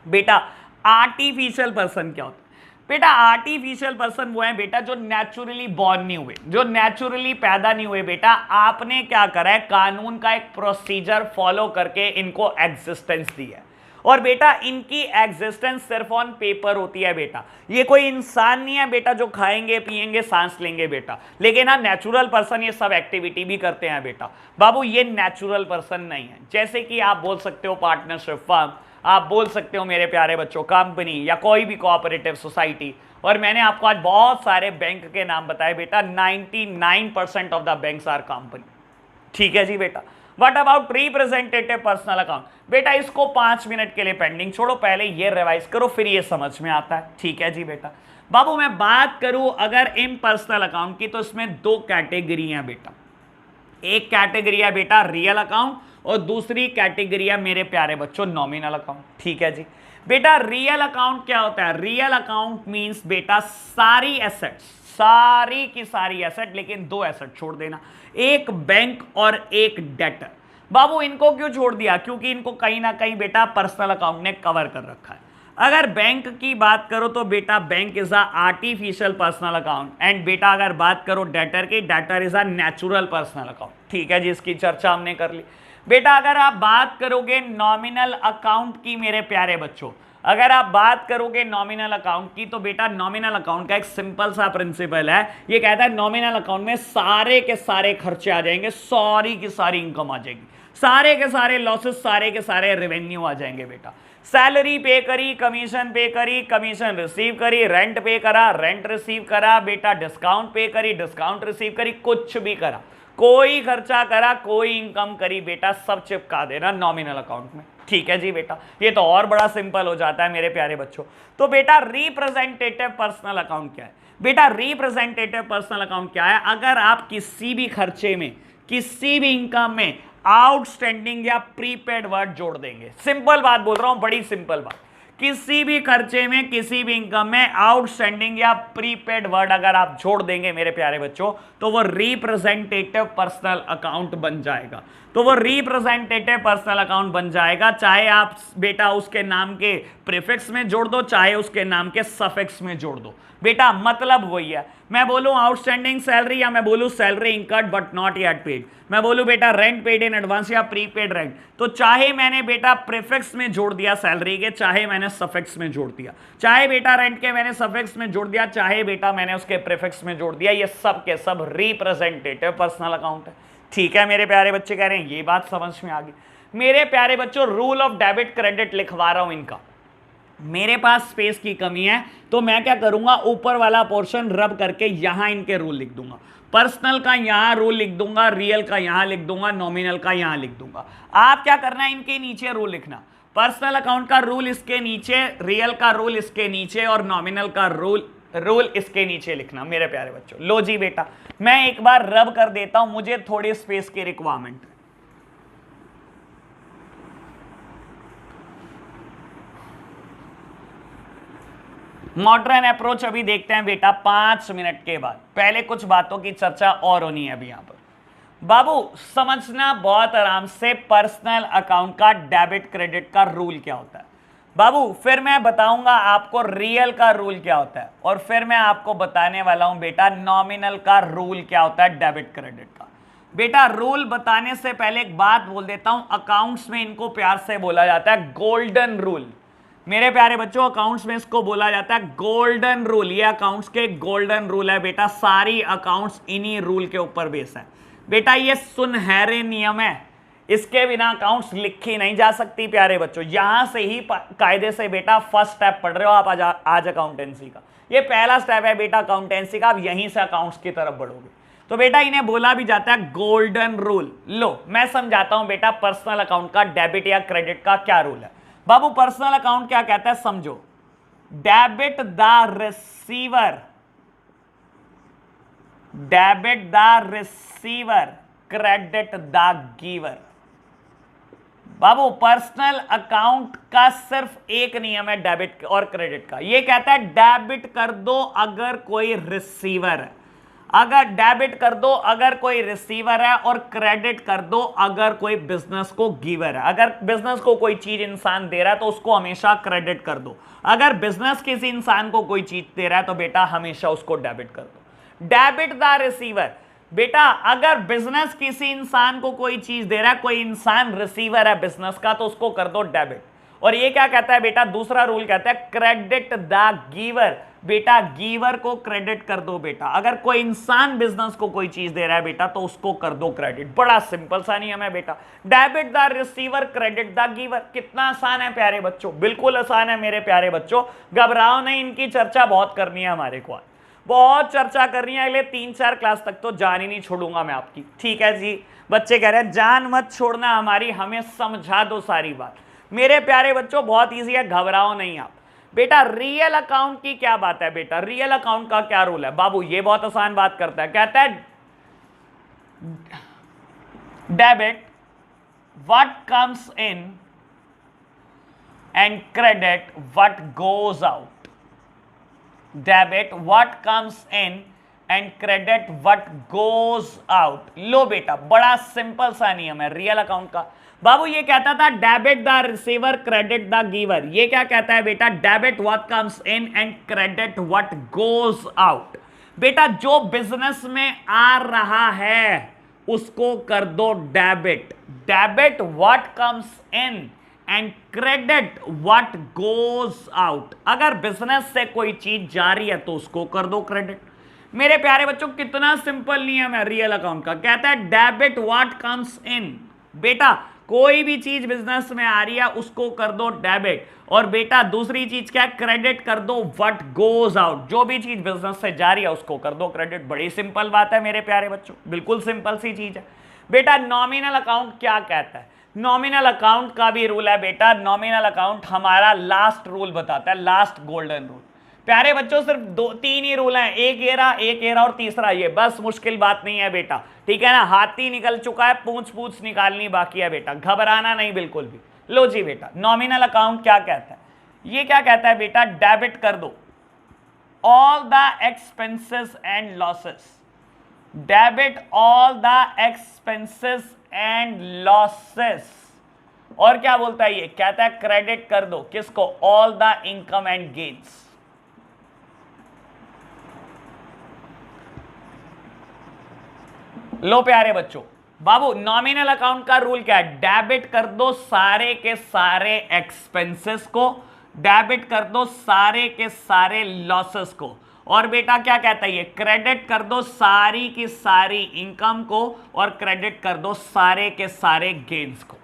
बेटा आर्टिफिशियल पर्सन क्या होता है बेटा, आर्टिफिशियल पर्सन वो है बेटा जो नेचुरली बॉर्न नहीं हुए, जो नेचुरली पैदा नहीं हुए बेटा, आपने क्या करा है, कानून का एक प्रोसीजर फॉलो करके इनको एग्जिस्टेंस दी है, और बेटा इनकी एग्जिस्टेंस सिर्फ ऑन पेपर होती है बेटा, ये कोई इंसान नहीं है बेटा जो खाएंगे पिएंगे सांस लेंगे बेटा, लेकिन हाँ नेचुरल पर्सन ये सब एक्टिविटी भी करते हैं बेटा। बाबू ये नेचुरल पर्सन नहीं है, जैसे कि आप बोल सकते हो पार्टनरशिप फर्म, आप बोल सकते हो मेरे प्यारे बच्चों कंपनी, या कोई भी कोऑपरेटिव सोसाइटी, और मैंने आपको आज बहुत सारे बैंक के नाम बताए बेटा, 99% of the banks are company, ठीक है जी बेटा। What about representative personal account, बेटा इसको 5 मिनट के लिए पेंडिंग छोड़ो, पहले ये रिवाइज करो फिर ये समझ में आता है, ठीक है जी बेटा। बाबू मैं बात करूं अगर इम्पर्सनल अकाउंट की, तो इसमें 2 कैटेगरी हैं बेटा, एक कैटेगरी है बेटा रियल अकाउंट, और दूसरी कैटेगरी है मेरे प्यारे बच्चों नॉमिनल अकाउंट, ठीक है जी बेटा। रियल अकाउंट क्या होता है, रियल अकाउंट मींस बेटा सारी एसेट्स, सारी की सारी एसेट, लेकिन 2 एसेट छोड़ देना, एक बैंक और एक डेटर। बाबू इनको क्यों छोड़ दिया, क्योंकि इनको कहीं ना कहीं बेटा पर्सनल अकाउंट ने कवर कर रखा है। अगर बैंक की बात करो तो बेटा bank is a artificial personal account, and बेटा अगर बात करो डेटर की, debtor is a natural personal account, ठीक है जी, इसकी चर्चा हमने कर ली। बेटा अगर आप बात करोगे नॉमिनल अकाउंट की मेरे प्यारे बच्चों, अगर आप बात करोगे नॉमिनल अकाउंट की, तो बेटा नॉमिनल अकाउंट का एक सिंपल सा प्रिंसिपल है, ये कहता है नॉमिनल अकाउंट में सारे के सारे खर्चे आ जाएंगे, सारी की सारी इनकम आ जाएगी, सारे के सारे लॉसेस, सारे के सारे रेवेन्यू आ जाएंगे बेटा। सैलरी पे करी, कमीशन पे करी, कमीशन रिसीव करी, रेंट पे करा, रेंट रिसीव करा बेटा, डिस्काउंट पे करी, डिस्काउंट रिसीव करी, कुछ भी करा, कोई खर्चा करा, कोई इनकम करी बेटा, सब चिपका देना नॉमिनल अकाउंट में, ठीक है जी बेटा। ये तो और बड़ा सिंपल हो जाता है मेरे प्यारे बच्चों। तो बेटा रिप्रेजेंटेटिव पर्सनल अकाउंट क्या है बेटा, रिप्रेजेंटेटिव पर्सनल अकाउंट क्या है, अगर आप किसी भी खर्चे में, किसी भी इनकम में आउटस्टैंडिंग या प्रीपेड वर्ड जोड़ देंगे, सिंपल बात बोल रहा हूं, बड़ी सिंपल बात, किसी भी खर्चे में, किसी भी इनकम में आउटस्टैंडिंग या प्रीपेड वर्ड अगर आप जोड़ देंगे मेरे प्यारे बच्चों, तो वो रिप्रेजेंटेटिव पर्सनल अकाउंट बन जाएगा, तो वो रिप्रेजेंटेटिव पर्सनल अकाउंट बन जाएगा, चाहे आप बेटा उसके नाम के प्रीफिक्स में जोड़ दो, चाहे उसके नाम के सफिक्स में जोड़ दो बेटा, मतलब वही है। मैं बोलूं आउटस्टैंडिंग सैलरी, या मैं बोलूं salary incurred but not yet paid, मैं बोलूं बेटा रेंट पेड इन एडवांस या प्रीपेड रेंट, तो चाहे मैंने बेटा प्रीफिक्स में जोड़ दिया सैलरी के, चाहे मैंने सफिक्स में जोड़ दिया, चाहे बेटा रेंट के मैंने सफिक्स में जोड़ दिया, चाहे बेटा मैंने उसके प्रीफिक्स में जोड़ दिया, ये सब के सब रिप्रेजेंटेटिव पर्सनल अकाउंट है। ठीक है मेरे प्यारे बच्चे, कह रहे हैं ये बात समझ में आ गई। मेरे प्यारे बच्चों रूल ऑफ डेबिट क्रेडिट लिखवा रहा हूं इनका, मेरे पास स्पेस की कमी है तो मैं क्या करूंगा, ऊपर वाला पोर्शन रब करके यहां इनके रूल लिख दूंगा। पर्सनल का यहां रूल लिख दूंगा, रियल का यहां लिख दूंगा, नॉमिनल का यहां लिख दूंगा। आप क्या करना है, इनके नीचे रूल लिखना, पर्सनल अकाउंट का रूल इसके नीचे, रियल का रूल इसके नीचे और नॉमिनल का रूल इसके नीचे लिखना मेरे प्यारे बच्चों। लो जी बेटा, मैं एक बार रब कर देता हूं, मुझे थोड़ी स्पेस की रिक्वायरमेंट है। मॉडर्न अप्रोच अभी देखते हैं बेटा 5 मिनट के बाद। पहले कुछ बातों की चर्चा और होनी है अभी यहां पर। बाबू समझना बहुत आराम से, पर्सनल अकाउंट का डेबिट क्रेडिट का रूल क्या होता है बाबू, फिर मैं बताऊंगा आपको रियल का रूल क्या होता है, और फिर मैं आपको बताने वाला हूं बेटा नॉमिनल का रूल क्या होता है डेबिट क्रेडिट का। बेटा रूल बताने से पहले एक बात बोल देता हूं, अकाउंट्स में इनको प्यार से बोला जाता है गोल्डन रूल। मेरे प्यारे बच्चों अकाउंट्स में इसको बोला जाता है गोल्डन रूल। ये अकाउंट्स के गोल्डन रूल है बेटा, सारी अकाउंट्स इन्हीं रूल के ऊपर बेस है बेटा। ये सुनहरे नियम है, इसके बिना अकाउंट्स लिखी नहीं जा सकती प्यारे बच्चों। यहां से ही कायदे से बेटा फर्स्ट स्टेप पढ़ रहे हो आप आज अकाउंटेंसी का, ये पहला स्टेप है बेटा अकाउंटेंसी का। आप यहीं से अकाउंट्स की तरफ बढ़ोगे तो बेटा इन्हें बोला भी जाता है गोल्डन रूल। लो मैं समझाता हूं बेटा पर्सनल अकाउंट का डेबिट या क्रेडिट का क्या रूल है। बाबू पर्सनल अकाउंट क्या कहता है समझो, debit the receiver, debit the receiver, credit the giver. Babu personal account का सिर्फ एक नियम है डेबिट और क्रेडिट का, ये कहता है डेबिट कर दो अगर कोई रिसीवर है, अगर डेबिट कर दो अगर कोई रिसीवर है, और क्रेडिट कर दो अगर कोई बिजनेस को गिवर है। अगर बिजनेस को कोई चीज इंसान दे रहा है तो उसको हमेशा क्रेडिट कर दो, अगर बिजनेस किसी इंसान को कोई चीज दे रहा है तो बेटा हमेशा उसको डेबिट कर दो। डेबिट द रिसीवर, बेटा अगर बिजनेस किसी इंसान को कोई चीज दे रहा है, कोई इंसान रिसीवर है बिजनेस का, तो उसको कर दो डेबिट। और ये क्या कहता है बेटा, दूसरा रूल कहता है क्रेडिट द गिवर, बेटा गिवर को क्रेडिट कर दो बेटा। अगर कोई इंसान बिजनेस को कोई चीज दे रहा है बेटा तो उसको कर दो क्रेडिट। बड़ा सिंपल सा नियम है बेटा, debit the receiver credit the giver. कितना आसान है प्यारे बच्चों, बिल्कुल आसान है मेरे प्यारे बच्चों, घबराओ नहीं, इनकी चर्चा बहुत करनी है हमारे को, बहुत चर्चा करनी है। अगले 3-4 क्लास तक तो जान ही नहीं छोड़ूंगा मैं आपकी, ठीक है जी। बच्चे कह रहे हैं जान मत छोड़ना हमारी, हमें समझा दो सारी बात। मेरे प्यारे बच्चों बहुत ईजी है, घबराओ नहीं आप। बेटा रियल अकाउंट की क्या बात है बेटा, रियल अकाउंट का क्या रूल है बाबू, ये बहुत आसान बात करता है, कहता है debit what comes in and credit what goes out. Debit what comes in and credit what goes out. लो बेटा बड़ा सिंपल सा नियम है रियल अकाउंट का। बाबू ये कहता था debit the receiver credit the giver, ये क्या कहता है बेटा, debit what comes in and credit what goes out. बेटा जो बिजनेस में आ रहा है उसको कर दो debit, debit what comes in and credit what goes out. अगर बिजनेस से कोई चीज जा रही है तो उसको कर दो क्रेडिट। मेरे प्यारे बच्चों कितना सिंपल नियम है रियल अकाउंट का, कहता है डेबिट व्हाट कम्स इन, बेटा कोई भी चीज बिजनेस में आ रही है उसको कर दो डेबिट, और बेटा दूसरी चीज क्या है, क्रेडिट कर दो व्हाट गोज आउट, जो भी चीज बिजनेस से जा रही है उसको कर दो क्रेडिट। बड़ी सिंपल बात है मेरे प्यारे बच्चों, बिल्कुल सिंपल सी चीज है। बेटा नॉमिनल अकाउंट क्या कहता है, नॉमिनल अकाउंट का भी रूल है बेटा। नॉमिनल अकाउंट हमारा लास्ट रूल बताता है, लास्ट गोल्डन रूल। प्यारे बच्चों सिर्फ 2-3 ही रूल हैं, एक एरा और तीसरा ये, बस मुश्किल बात नहीं है बेटा, ठीक है ना। हाथी निकल चुका है, पूंछ निकालनी बाकी है बेटा, घबराना नहीं बिल्कुल भी। लो जी बेटा नॉमिनल अकाउंट क्या कहता है, ये क्या कहता है बेटा, डेबिट कर दो all the expenses and losses, debit all the expenses and losses. और क्या बोलता है ये, कहता है क्रेडिट कर दो किसको, all the income and gains. लो प्यारे बच्चों बाबू नॉमिनल अकाउंट का रूल क्या है, डेबिट कर दो सारे के सारे एक्सपेंसेस को, डेबिट कर दो सारे के सारे लॉसेस को, और बेटा क्या कहता है ये, क्रेडिट कर दो सारी की सारी इनकम को, और क्रेडिट कर दो सारे के सारे गेन्स को।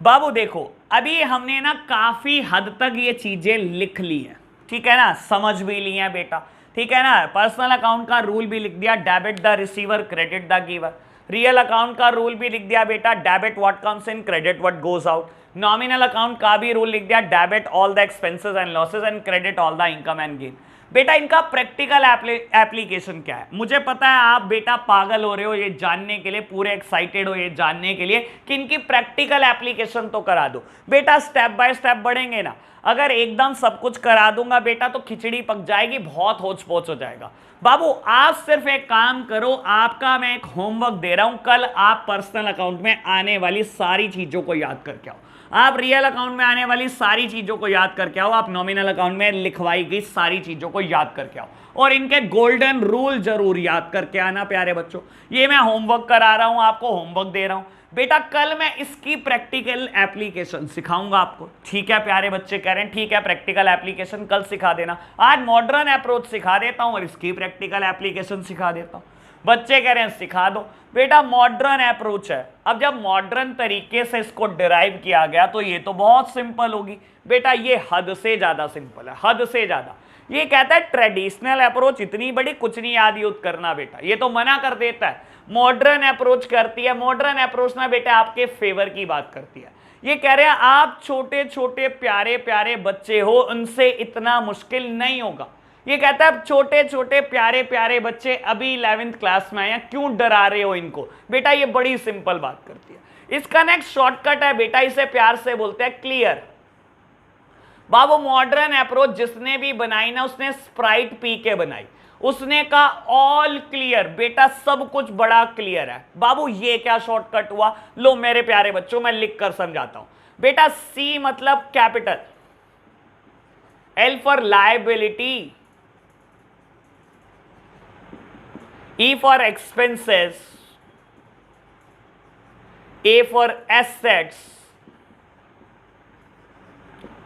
बाबू देखो अभी हमने ना काफी हद तक ये चीजें लिख ली हैं, ठीक है ना, समझ भी ली हैं बेटा, ठीक है ना। पर्सनल अकाउंट का रूल भी लिख दिया, debit the receiver credit the giver. Real account का रूल भी लिख दिया बेटा, debit what comes in credit what goes out. Nominal account का भी रूल लिख दिया, debit all the expenses and losses and credit all the income and gain. बेटा इनका प्रैक्टिकल एप्लीकेशन क्या है, मुझे पता है आप बेटा पागल हो रहे हो ये जानने के लिए, पूरे एक्साइटेड हो ये जानने के लिए कि इनकी प्रैक्टिकल एप्लीकेशन तो करा दो। बेटा स्टेप बाय स्टेप बढ़ेंगे ना, अगर एकदम सब कुछ करा दूंगा बेटा तो खिचड़ी पक जाएगी, बहुत होच पोच हो जाएगा। बाबू आप सिर्फ एक काम करो, आपका मैं एक होमवर्क दे रहा हूं, कल आप पर्सनल अकाउंट में आने वाली सारी चीजों को याद करके आओ, आप रियल अकाउंट में आने वाली सारी चीजों को याद करके आओ, आप नॉमिनल अकाउंट में लिखवाई गई सारी चीजों को याद करके आओ, और इनके गोल्डन रूल जरूर याद करके आना प्यारे बच्चों। ये मैं होमवर्क करा रहा हूं, आपको होमवर्क दे रहा हूं बेटा, कल मैं इसकी प्रैक्टिकल एप्लीकेशन सिखाऊंगा आपको, ठीक है प्यारे बच्चे कह रहे हैं ठीक है प्रैक्टिकल एप्लीकेशन कल सिखा देना। आज मॉडर्न अप्रोच सिखा देता हूं और इसकी प्रैक्टिकल एप्लीकेशन सिखा देता हूं। बच्चे कह रहे हैं सिखा दो, बेटा मॉडर्न अप्रोच है, अब जब मॉडर्न तरीके से इसको डिराइव किया गया तो ये तो बहुत सिंपल होगी बेटा, ये हद से ज्यादा सिंपल है, हद से ज्यादा। ये कहता है ट्रेडिशनल अप्रोच इतनी बड़ी कुछ नहीं याद यूज करना बेटा, ये तो मना कर देता है। मॉडर्न अप्रोच करती है, मॉडर्न अप्रोच ना बेटा आपके फेवर की बात करती है। ये कह रहे हैं आप छोटे छोटे प्यारे प्यारे बच्चे हो, उनसे इतना मुश्किल नहीं होगा। ये कहता है छोटे छोटे प्यारे प्यारे बच्चे अभी 11th क्लास में आए, क्यों डरा रहे हो इनको, बेटा ये बड़ी सिंपल बात करती है। इसका नेक्स्ट शॉर्टकट है बेटा, इसे प्यार से बोलते हैं क्लियर। बाबू मॉडर्न अप्रोच जिसने भी बनाई ना उसने स्प्राइट पी के बनाई, उसने कहा ऑल क्लियर, बेटा सब कुछ बड़ा क्लियर है। बाबू ये क्या शॉर्टकट हुआ, लो मेरे प्यारे बच्चों मैं लिख कर समझाता हूं बेटा। सी मतलब capital, L for liability, E for expenses, A for assets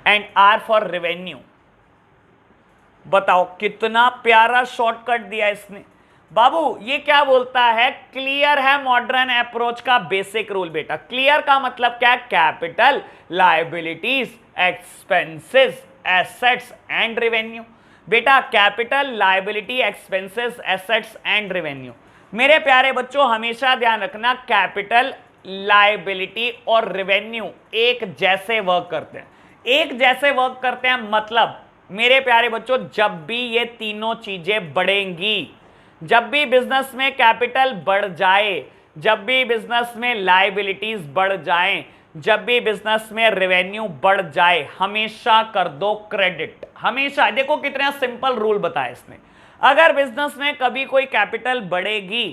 and R for revenue। बताओ कितना प्यारा शॉर्टकट दिया इसने। बाबू ये क्या बोलता है, क्लियर है मॉडर्न अप्रोच का बेसिक रूल बेटा। क्लियर का मतलब क्या है, capital, liabilities, expenses, assets and revenue. बेटा capital, liability, expenses, assets and revenue. मेरे प्यारे बच्चों हमेशा ध्यान रखना, कैपिटल, लायबिलिटी और रेवेन्यू एक जैसे वर्क करते हैं, एक जैसे वर्क करते हैं। मतलब मेरे प्यारे बच्चों जब भी ये तीनों चीजें बढ़ेंगी, जब भी बिजनेस में कैपिटल बढ़ जाए, जब भी बिजनेस में लायबिलिटीज बढ़ जाएं, जब भी बिजनेस में रेवेन्यू बढ़ जाए, हमेशा कर दो क्रेडिट, हमेशा। देखो कितना सिंपल रूल बताया इसने। अगर बिजनेस में कभी कोई कैपिटल बढ़ेगी,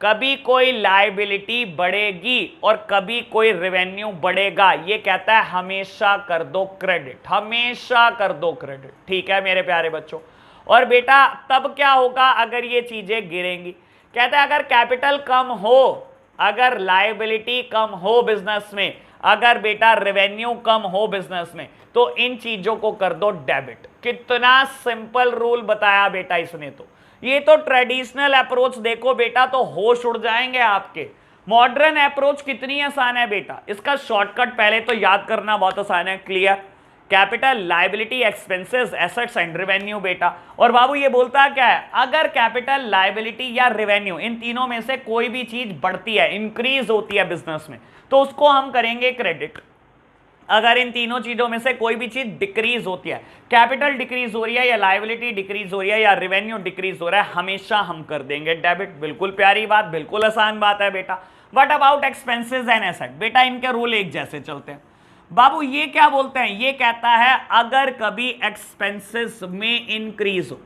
कभी कोई लायबिलिटी बढ़ेगी और कभी कोई रेवेन्यू बढ़ेगा, ये कहता है हमेशा कर दो क्रेडिट, हमेशा कर दो क्रेडिट, ठीक है मेरे प्यारे बच्चों। और बेटा तब क्या होगा अगर ये चीजें गिरेंगी, कहता है अगर कैपिटल कम हो, अगर लायबिलिटी कम हो बिजनेस में, अगर बेटा रेवेन्यू कम हो बिजनेस में, तो इन चीजों को कर दो डेबिट। कितना सिंपल रूल बताया बेटा इसने। तो ये तो ट्रेडिशनल अप्रोच देखो बेटा तो होश उड़ जाएंगे आपके। मॉडर्न अप्रोच कितनी आसान है बेटा, इसका शॉर्टकट पहले तो याद करना बहुत आसान है, clear, capital, liability, expenses, assets and revenue बेटा। और बाबू ये बोलता क्या है, अगर कैपिटल, लायबिलिटी या रेवेन्यू इन तीनों में से कोई भी चीज बढ़ती है, इंक्रीज होती है बिजनेस में, तो उसको हम करेंगे क्रेडिट। अगर इन तीनों चीजों में से कोई भी चीज डिक्रीज होती है, कैपिटल डिक्रीज हो रही है या लायबिलिटी डिक्रीज हो रही है या रेवेन्यू डिक्रीज हो रहा है, हमेशा हम कर देंगे डेबिट। बिल्कुल प्यारी बात, बिल्कुल आसान बात है बेटा। What about expenses and asset, बेटा इनके रूल एक जैसे चलते हैं। बाबू ये क्या बोलते हैं, ये कहता है अगर कभी एक्सपेंसेस में इंक्रीज हो,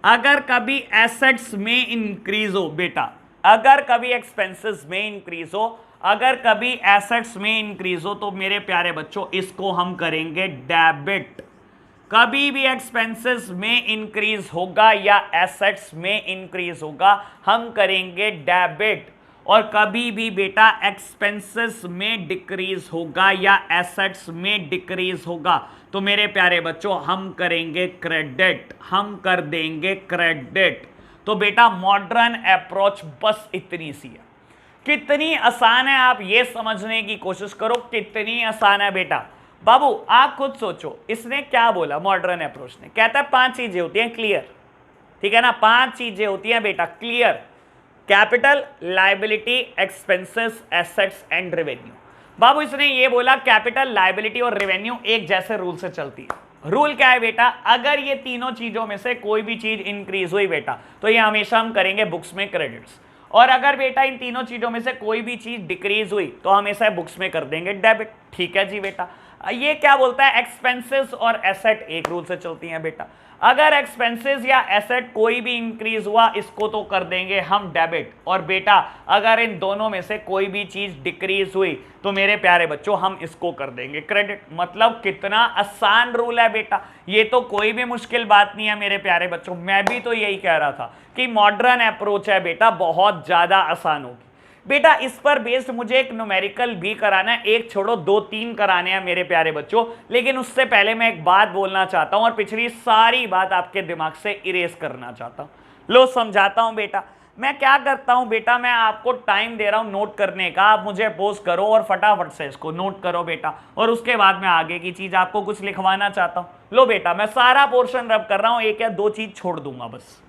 अगर कभी एसेट्स में इंक्रीज हो बेटा, अगर कभी एक्सपेंसेस में इंक्रीज हो, अगर कभी एसेट्स में इंक्रीज हो, तो मेरे प्यारे बच्चों इसको हम करेंगे डेबिट। कभी भी एक्सपेंसेस में इंक्रीज होगा या एसेट्स में इंक्रीज होगा, हम करेंगे डेबिट। और कभी भी बेटा एक्सपेंसेस में डिक्रीज होगा या एसेट्स में डिक्रीज होगा तो मेरे प्यारे बच्चों हम करेंगे क्रेडिट, हम कर देंगे क्रेडिट। तो बेटा मॉडर्न अप्रोच बस इतनी सी है। कितनी आसान है आप ये समझने की कोशिश करो, कितनी आसान है बेटा। बाबू आप खुद सोचो, इसने क्या बोला मॉडर्न अप्रोच ने, कहता है 5 चीजें होती हैं क्लियर, ठीक है ना, 5 चीजें होती हैं बेटा clear, capital, liability, expenses, assets and revenue. बाबू इसने ये बोला कैपिटल, लायबिलिटी और रेवेन्यू एक जैसे रूल से चलती है। रूल क्या है बेटा, अगर ये तीनों चीजों में से कोई भी चीज इंक्रीज हुई बेटा तो ये हमेशा हम करेंगे बुक्स में क्रेडिट्स, और अगर बेटा इन तीनों चीजों में से कोई भी चीज डिक्रीज हुई तो हमेशा बुक्स में कर देंगे डेबिट। ठीक है जी बेटा। ये क्या बोलता है, एक्सपेंसेस और एसेट एक रूल से चलती हैं बेटा, अगर एक्सपेंसेस या एसेट कोई भी इंक्रीज हुआ इसको तो कर देंगे हम डेबिट, और बेटा अगर इन दोनों में से कोई भी चीज डिक्रीज हुई तो मेरे प्यारे बच्चों हम इसको कर देंगे क्रेडिट। मतलब कितना आसान रूल है बेटा, ये तो कोई भी मुश्किल बात नहीं है मेरे प्यारे बच्चों। मैं भी तो यही कह रहा था कि मॉडर्न अप्रोच है बेटा बहुत ज्यादा आसान होगी बेटा। इस पर बेस्ड मुझे एक न्यूमेरिकल भी कराना है, एक छोड़ो 2-3 कराने हैं मेरे प्यारे बच्चों। लेकिन उससे पहले मैं एक बात बोलना चाहता हूं और पिछली सारी बात आपके दिमाग से इरेज करना चाहता हूं। लो समझाता हूं बेटा, मैं क्या करता हूं बेटा, मैं आपको टाइम दे रहा हूं नोट करने का, आप मुझे पोज करो और फटाफट से इसको नोट करो बेटा, और उसके बाद मैं आगे की चीज आपको कुछ लिखवाना चाहता हूं। लो बेटा मैं सारा पोर्शन रब कर रहा हूं, एक या 2 चीज छोड़ दूंगा बस।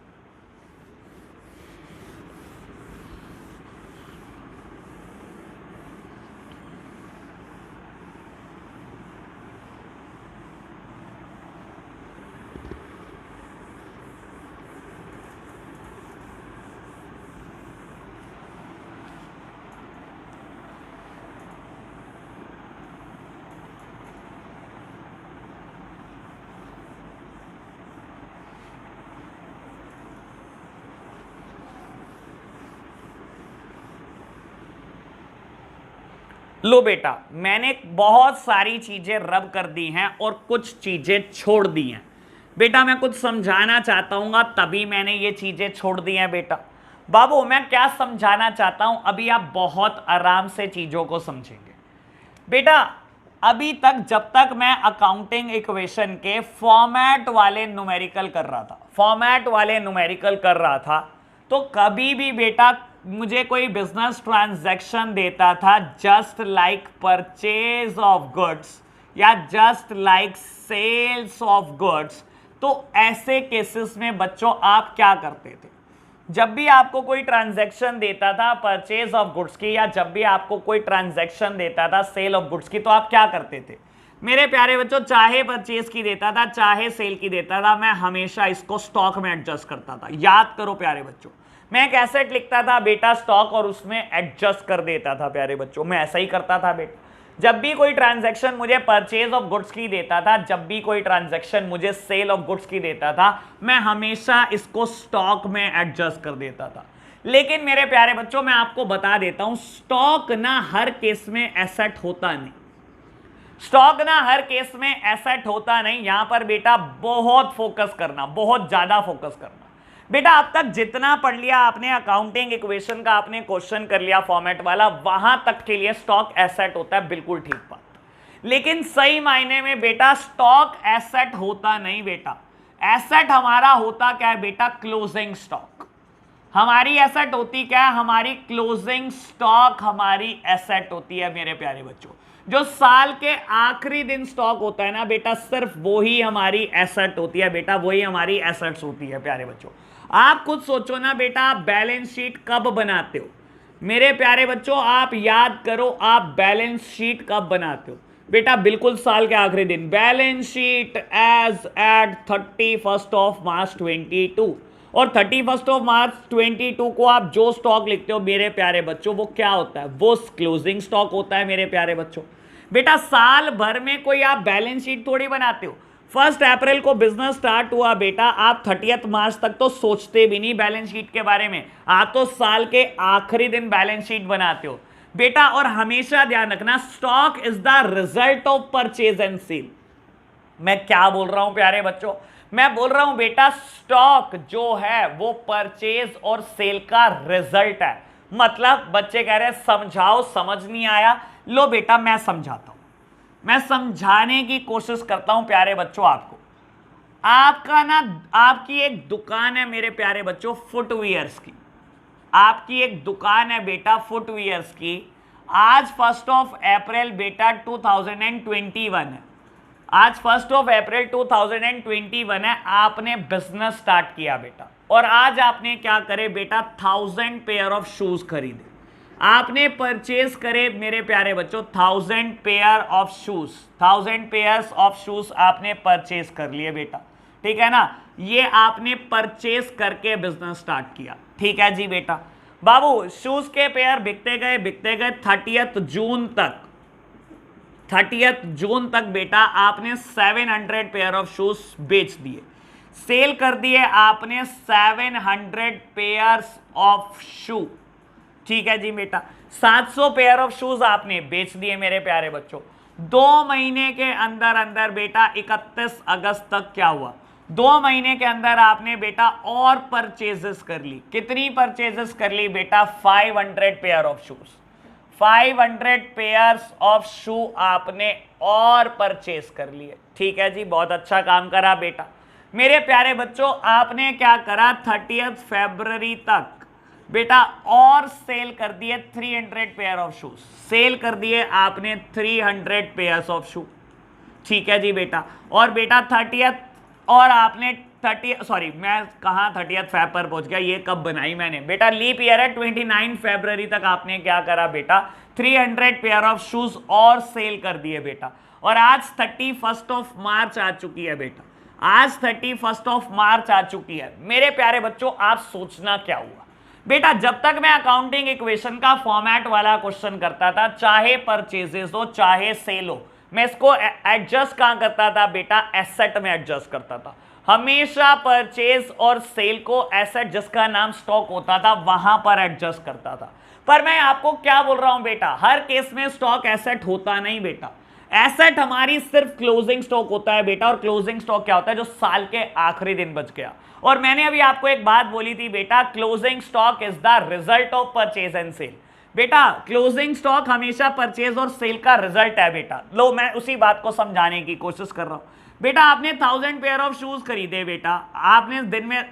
लो बेटा मैंने बहुत सारी चीजें रब कर दी हैं और कुछ चीजें छोड़ दी हैं बेटा, मैं कुछ समझाना चाहता हूं तभी मैंने ये चीजें छोड़ दी हैं बेटा। बाबू मैं क्या समझाना चाहता हूं, अभी आप बहुत आराम से चीजों को समझेंगे बेटा। अभी तक जब तक मैं अकाउंटिंग इक्वेशन के फॉर्मेट वाले न्यूमेरिकल कर रहा था, फॉर्मेट वाले न्यूमेरिकल कर रहा था, तो कभी भी बेटा मुझे कोई बिजनेस ट्रांजैक्शन देता था just like purchase of goods या just like sales of goods, तो ऐसे केसेस में बच्चों आप क्या करते थे, जब भी आपको कोई ट्रांजैक्शन देता था परचेज ऑफ गुड्स की या जब भी आपको कोई ट्रांजैक्शन देता था सेल ऑफ गुड्स की, तो आप क्या करते थे मेरे प्यारे बच्चों, चाहे परचेज की देता था चाहे सेल की देता था, मैं हमेशा इसको स्टॉक में एडजस्ट करता था। याद करो प्यारे बच्चों, मैं एक एसेट लिखता था बेटा स्टॉक और उसमें एडजस्ट कर देता था प्यारे बच्चों, मैं ऐसा ही करता था बेटा। जब भी कोई ट्रांजैक्शन मुझे परचेज ऑफ गुड्स की देता था, जब भी कोई ट्रांजैक्शन मुझे सेल ऑफ गुड्स की देता था, मैं हमेशा इसको स्टॉक में एडजस्ट कर देता था। लेकिन मेरे प्यारे बच्चों मैं आपको बता देता हूं, स्टॉक ना हर केस में एसेट होता नहीं, स्टॉक ना हर केस में एसेट होता नहीं। यहां पर बेटा बहुत फोकस करना, बहुत ज्यादा फोकस करना बेटा। अब तक जितना पढ़ लिया आपने अकाउंटिंग इक्वेशन का, आपने क्वेश्चन कर लिया फॉर्मेट वाला, वहां तक के लिए स्टॉक एसेट होता है, बिल्कुल ठीक बात। लेकिन सही मायने में बेटा स्टॉक एसेट होता नहीं बेटा। एसेट हमारा होता क्या है बेटा, क्लोजिंग स्टॉक। हमारी एसेट होती क्या है, हमारी क्लोजिंग स्टॉक हमारी एसेट होती है मेरे प्यारे बच्चों। जो साल के आखिरी दिन स्टॉक होता है ना बेटा, सिर्फ वो ही हमारी एसेट होती है बेटा, वही हमारी एसेट्स होती है प्यारे बच्चों। आप खुद सोचो ना बेटा, आप बैलेंस शीट कब बनाते हो मेरे प्यारे बच्चों, आप याद करो, आप बैलेंस शीट कब बनाते हो बेटा, बिल्कुल साल के आखिरी दिन। Balance sheet as at 31 of March 22, और 31 ऑफ मार्च 22 को आप जो स्टॉक लिखते हो मेरे प्यारे बच्चों, वो क्या होता है, वो क्लोजिंग स्टॉक होता है मेरे प्यारे बच्चों। बेटा साल भर में कोई आप बैलेंस शीट थोड़ी बनाते हो। 1 अप्रैल को बिजनेस स्टार्ट हुआ बेटा, आप 30 मार्च तक तो सोचते भी नहीं बैलेंस शीट के बारे में, आप तो साल के आखिरी दिन बैलेंस शीट बनाते हो बेटा। और हमेशा ध्यान रखना, stock is the result of purchase and sale. मैं क्या बोल रहा हूं प्यारे बच्चों, मैं बोल रहा हूं बेटा स्टॉक जो है वो परचेज और सेल का रिजल्ट है, मतलब बच्चे कह रहे हैं समझाओ, समझ नहीं आया, लो बेटा मैं समझाता हूं, मैं समझाने की कोशिश करता हूं प्यारे बच्चों आपको। आपका ना, आपकी एक दुकान है मेरे प्यारे बच्चों फुटवियर्स की, आपकी एक दुकान है बेटा फुटवियर्स की। आज 1 अप्रैल बेटा 2021 है, आज 1 अप्रैल 2021 है, आपने बिजनेस स्टार्ट किया बेटा, और आज आपने क्या करे बेटा 1000 पेयर ऑफ शूज खरीदे, आपने परचेज करे मेरे प्यारे बच्चों 1000 pair of shoes, 1000 pairs of shoes आपने परचेज कर लिए बेटा, ठीक है ना, ये आपने परचेज करके बिजनेस स्टार्ट किया, ठीक है जी बेटा। बाबू शूज के पेयर बिकते गए 30 जून तक, 30 जून तक बेटा आपने 700 पेयर ऑफ शूज बेच दिए, सेल कर दिए आपने 700 पेयर्स ऑफ शू, ठीक है जी बेटा। 700 पेयर ऑफ शूज आपने बेच दिए मेरे प्यारे बच्चों। 2 महीने के अंदर अंदर बेटा 31 अगस्त तक क्या हुआ, 2 महीने के अंदर आपने बेटा और परचेजेस कर ली, कितनी परचेजेस कर ली बेटा 500 pair of shoes, 500 pairs of shoe आपने और परचेज कर लिए, ठीक है जी, बहुत अच्छा काम करा बेटा। मेरे प्यारे बच्चों आपने क्या करा 30 फरवरी तक बेटा और सेल कर दिए 300 पेयर ऑफ शूज, सेल कर दिए आपने 300 पेयर्स ऑफ शू, ठीक है जी बेटा। और बेटा 30 और आपने 30 मैं कहा 30 फेब पर पहुंच गया, ये कब बनाई मैंने बेटा, लीप ईयर है, 29 फरवरी तक आपने क्या करा बेटा 300 पेयर ऑफ शूज और सेल कर दिए बेटा। और आज 31 मार्च आ चुकी है बेटा, आज 31 मार्च आ चुकी है मेरे प्यारे बच्चों। आप सोचना क्या हुआ बेटा, जब तक मैं अकाउंटिंग इक्वेशन का फॉर्मेट वाला क्वेश्चन करता था, चाहे परचेजेस हो चाहे सेल हो, मैं इसको एडजस्ट कहां करता था बेटा, एसेट में एडजस्ट करता था, हमेशा परचेज और सेल को एसेट जिसका नाम स्टॉक होता था वहां पर एडजस्ट करता था। पर मैं आपको क्या बोल रहा हूं बेटा, हर केस में स्टॉक एसेट होता नहीं बेटा, एसेट हमारी सिर्फ क्लोजिंग स्टॉक होता है बेटा, और क्लोजिंग स्टॉक क्या होता है, जो साल के आखिरी दिन बच गया। और मैंने अभी आपको एक बात बोली थी बेटा, closing stock is the result of purchase and sale, बेटा क्लोजिंग स्टॉक हमेशा परचेज और सेल का रिजल्ट है बेटा। लो मैं उसी बात को समझाने की कोशिश कर रहा हूं बेटा। आपने 1000 पेयर ऑफ शूज खरीदे बेटा, आपने दिन में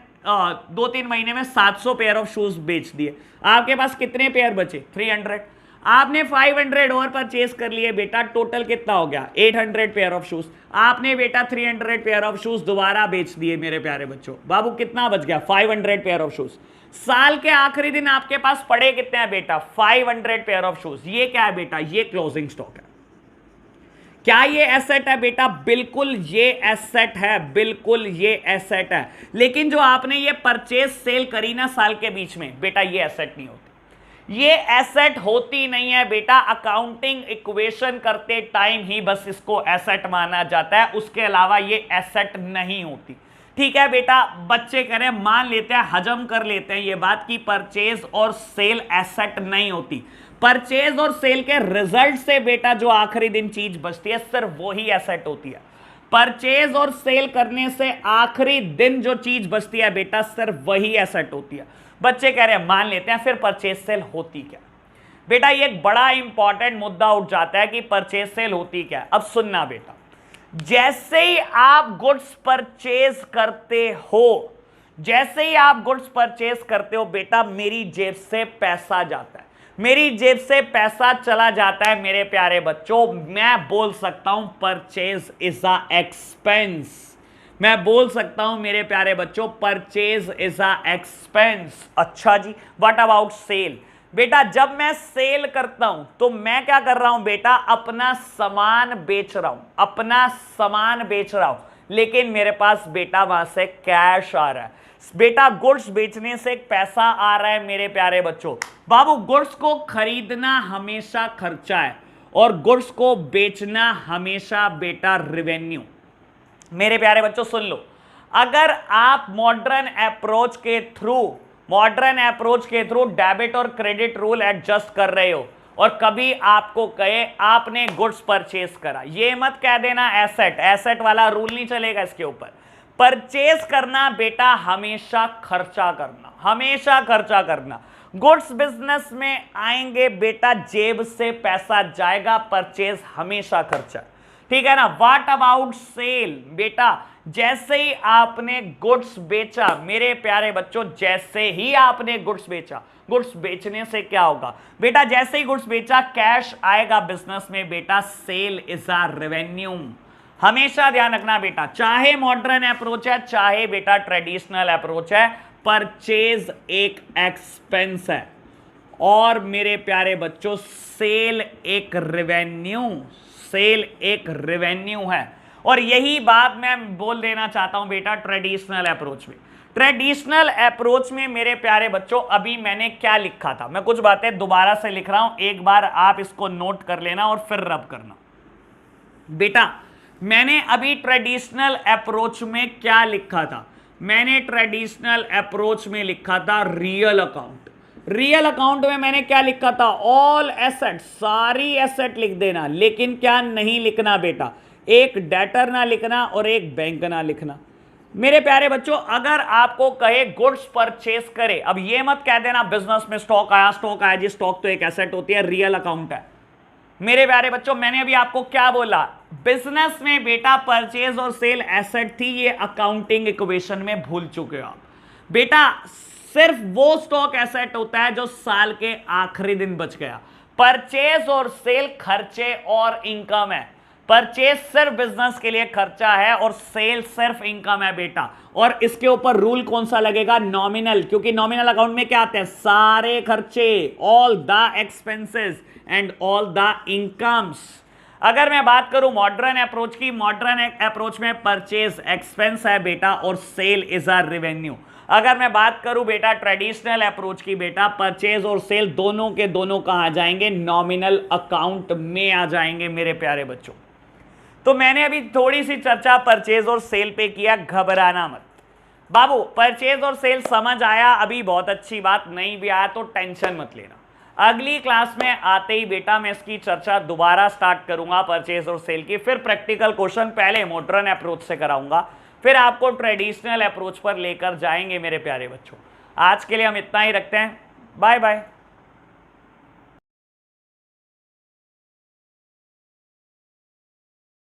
2-3 महीने में 700 पेयर ऑफ शूज बेच दिए, आपके पास कितने पेयर बचे 300, आपने 500 और परचेज कर लिए बेटा, टोटल कितना हो गया 800 पेयर ऑफ शूज, आपने बेटा 300 पेयर ऑफ शूज दोबारा बेच दिए मेरे प्यारे बच्चों। बाबू कितना बच गया 500 पेयर ऑफ शूज। साल के आखिरी दिन आपके पास पड़े कितने हैं बेटा 500 पेयर ऑफ शूज। ये क्या है बेटा, ये क्लोजिंग स्टॉक है। क्या ये एसेट है बेटा, बिल्कुल ये एसेट है, बिल्कुल ये एसेट है। लेकिन जो आपने ये परचेज सेल करी ना साल के बीच में बेटा, ये एसेट नहीं होती, ये एसेट होती नहीं है बेटा। अकाउंटिंग इक्वेशन करते टाइम ही बस इसको एसेट माना जाता है, उसके अलावा ये एसेट नहीं होती, ठीक है बेटा। बच्चे कह रहे हैं, मान लेते हैं, हजम कर लेते हैं ये बात कि परचेज और सेल एसेट नहीं होती। परचेज और सेल के रिजल्ट से बेटा जो आखिरी दिन चीज बचती है सिर्फ वही एसेट होती है। परचेज और सेल करने से आखिरी दिन जो चीज बचती है बेटा सिर्फ वही एसेट होती है। बच्चे कह रहे हैं मान लेते हैं, फिर परचेज सेल होती क्या बेटा, ये एक बड़ा इंपॉर्टेंट मुद्दा उठ जाता है कि परचेज सेल होती क्या। अब सुनना बेटा, जैसे ही आप गुड्स परचेज करते हो, जैसे ही आप गुड्स परचेज करते हो बेटा, मेरी जेब से पैसा जाता है, मेरी जेब से पैसा चला जाता है मेरे प्यारे बच्चों। मैं बोल सकता हूं परचेज इज अ एक्सपेंस, मैं बोल सकता हूं मेरे प्यारे बच्चों परचेज इज अ एक्सपेंस। अच्छा जी, व्हाट अबाउट सेल बेटा, जब मैं सेल करता हूं तो मैं क्या कर रहा हूं बेटा, अपना सामान बेच रहा हूं, अपना सामान बेच रहा हूं, लेकिन मेरे पास बेटा वहां से कैश आ रहा है बेटा। गुड्स बेचने से एक पैसा आ रहा है मेरे प्यारे बच्चों। बाबू गुड्स को खरीदना हमेशा खर्चा है और गुड्स को बेचना हमेशा बेटा रेवेन्यू। मेरे प्यारे बच्चों सुन लो, अगर आप मॉडर्न अप्रोच के थ्रू डेबिट और क्रेडिट रूल एडजस्ट कर रहे हो और कभी आपको कहे आपने गुड्स परचेज करा, ये मत कह देना एसेट वाला रूल नहीं चलेगा इसके ऊपर। परचेज करना बेटा हमेशा खर्चा करना, हमेशा खर्चा करना। गुड्स बिजनेस में आएंगे बेटा, जेब से पैसा जाएगा, परचेज हमेशा खर्चा, ठीक है ना। व्हाट अबाउट सेल, बेटा जैसे ही आपने गुड्स बेचा मेरे प्यारे बच्चों, जैसे ही आपने गुड्स बेचा, गुड्स बेचने से क्या होगा बेटा, जैसे ही गुड्स बेचा कैश आएगा बिजनेस में बेटा, सेल इज अ रेवेन्यू। हमेशा ध्यान रखना बेटा, चाहे मॉडर्न अप्रोच है चाहे बेटा ट्रेडिशनल अप्रोच है, परचेज एक एक्सपेंस है और मेरे प्यारे बच्चों सेल एक रेवेन्यू, सेल एक रेवेन्यू है। और यही बात मैं बोल देना चाहता हूं बेटा ट्रेडिशनल अप्रोच में। ट्रेडिशनल अप्रोच में मेरे प्यारे बच्चों अभी मैंने क्या लिखा था, मैं कुछ बातें दोबारा से लिख रहा हूं, एक बार आप इसको नोट कर लेना और फिर रब करना। बेटा मैंने अभी ट्रेडिशनल अप्रोच में क्या लिखा था, मैंने ट्रेडिशनल अप्रोच में लिखा था रियल अकाउंट। रियल अकाउंट में मैंने क्या लिखा था, ऑल एसेट, सारी एसेट लिख देना, लेकिन क्या नहीं लिखना बेटा, एक डेटर ना लिखना और एक बैंक ना लिखना। मेरे प्यारे बच्चों अगर आपको कहे गुड्स परचेस करे, अब ये मत कह देना बिजनेस में स्टॉक आया जी, स्टॉक तो एक एसेट होती है, रियल अकाउंट है। मेरे प्यारे बच्चों मैंने अभी आपको क्या बोला, बिजनेस में बेटा परचेज और सेल एसेट थी, ये अकाउंटिंग इक्वेशन में भूल चुके हो आप बेटा। सिर्फ वो स्टॉक एसेट होता है जो साल के आखिरी दिन बच गया। परचेज और सेल खर्चे और इनकम है, परचेज सिर्फ बिजनेस के लिए खर्चा है और सेल सिर्फ इनकम है बेटा। और इसके ऊपर रूल कौन सा लगेगा, नॉमिनल, क्योंकि नॉमिनल अकाउंट में क्या आते हैं, सारे खर्चे, all the expenses and all the incomes. अगर मैं बात करूं मॉडर्न अप्रोच की, मॉडर्न अप्रोच में परचेज एक्सपेंस है बेटा और सेल इज अ रेवेन्यू। अगर मैं बात करूं बेटा ट्रेडिशनल अप्रोच की, बेटा परचेज और सेल दोनों के दोनों कहां आ जाएंगे, नॉमिनल अकाउंट में आ जाएंगे मेरे प्यारे बच्चों। तो मैंने अभी थोड़ी सी चर्चा परचेज और सेल पे किया, घबराना मत बाबू, परचेज और सेल समझ आया, अभी बहुत अच्छी बात, नहीं भी आया तो टेंशन मत लेना। अगली क्लास में आते ही बेटा मैं इसकी चर्चा दोबारा स्टार्ट करूंगा परचेज और सेल की, फिर प्रैक्टिकल क्वेश्चन पहले मॉडर्न अप्रोच से कराऊंगा, फिर आपको ट्रेडिशनल अप्रोच पर लेकर जाएंगे मेरे प्यारे बच्चों। आज के लिए हम इतना ही रखते हैं, बाय बाय।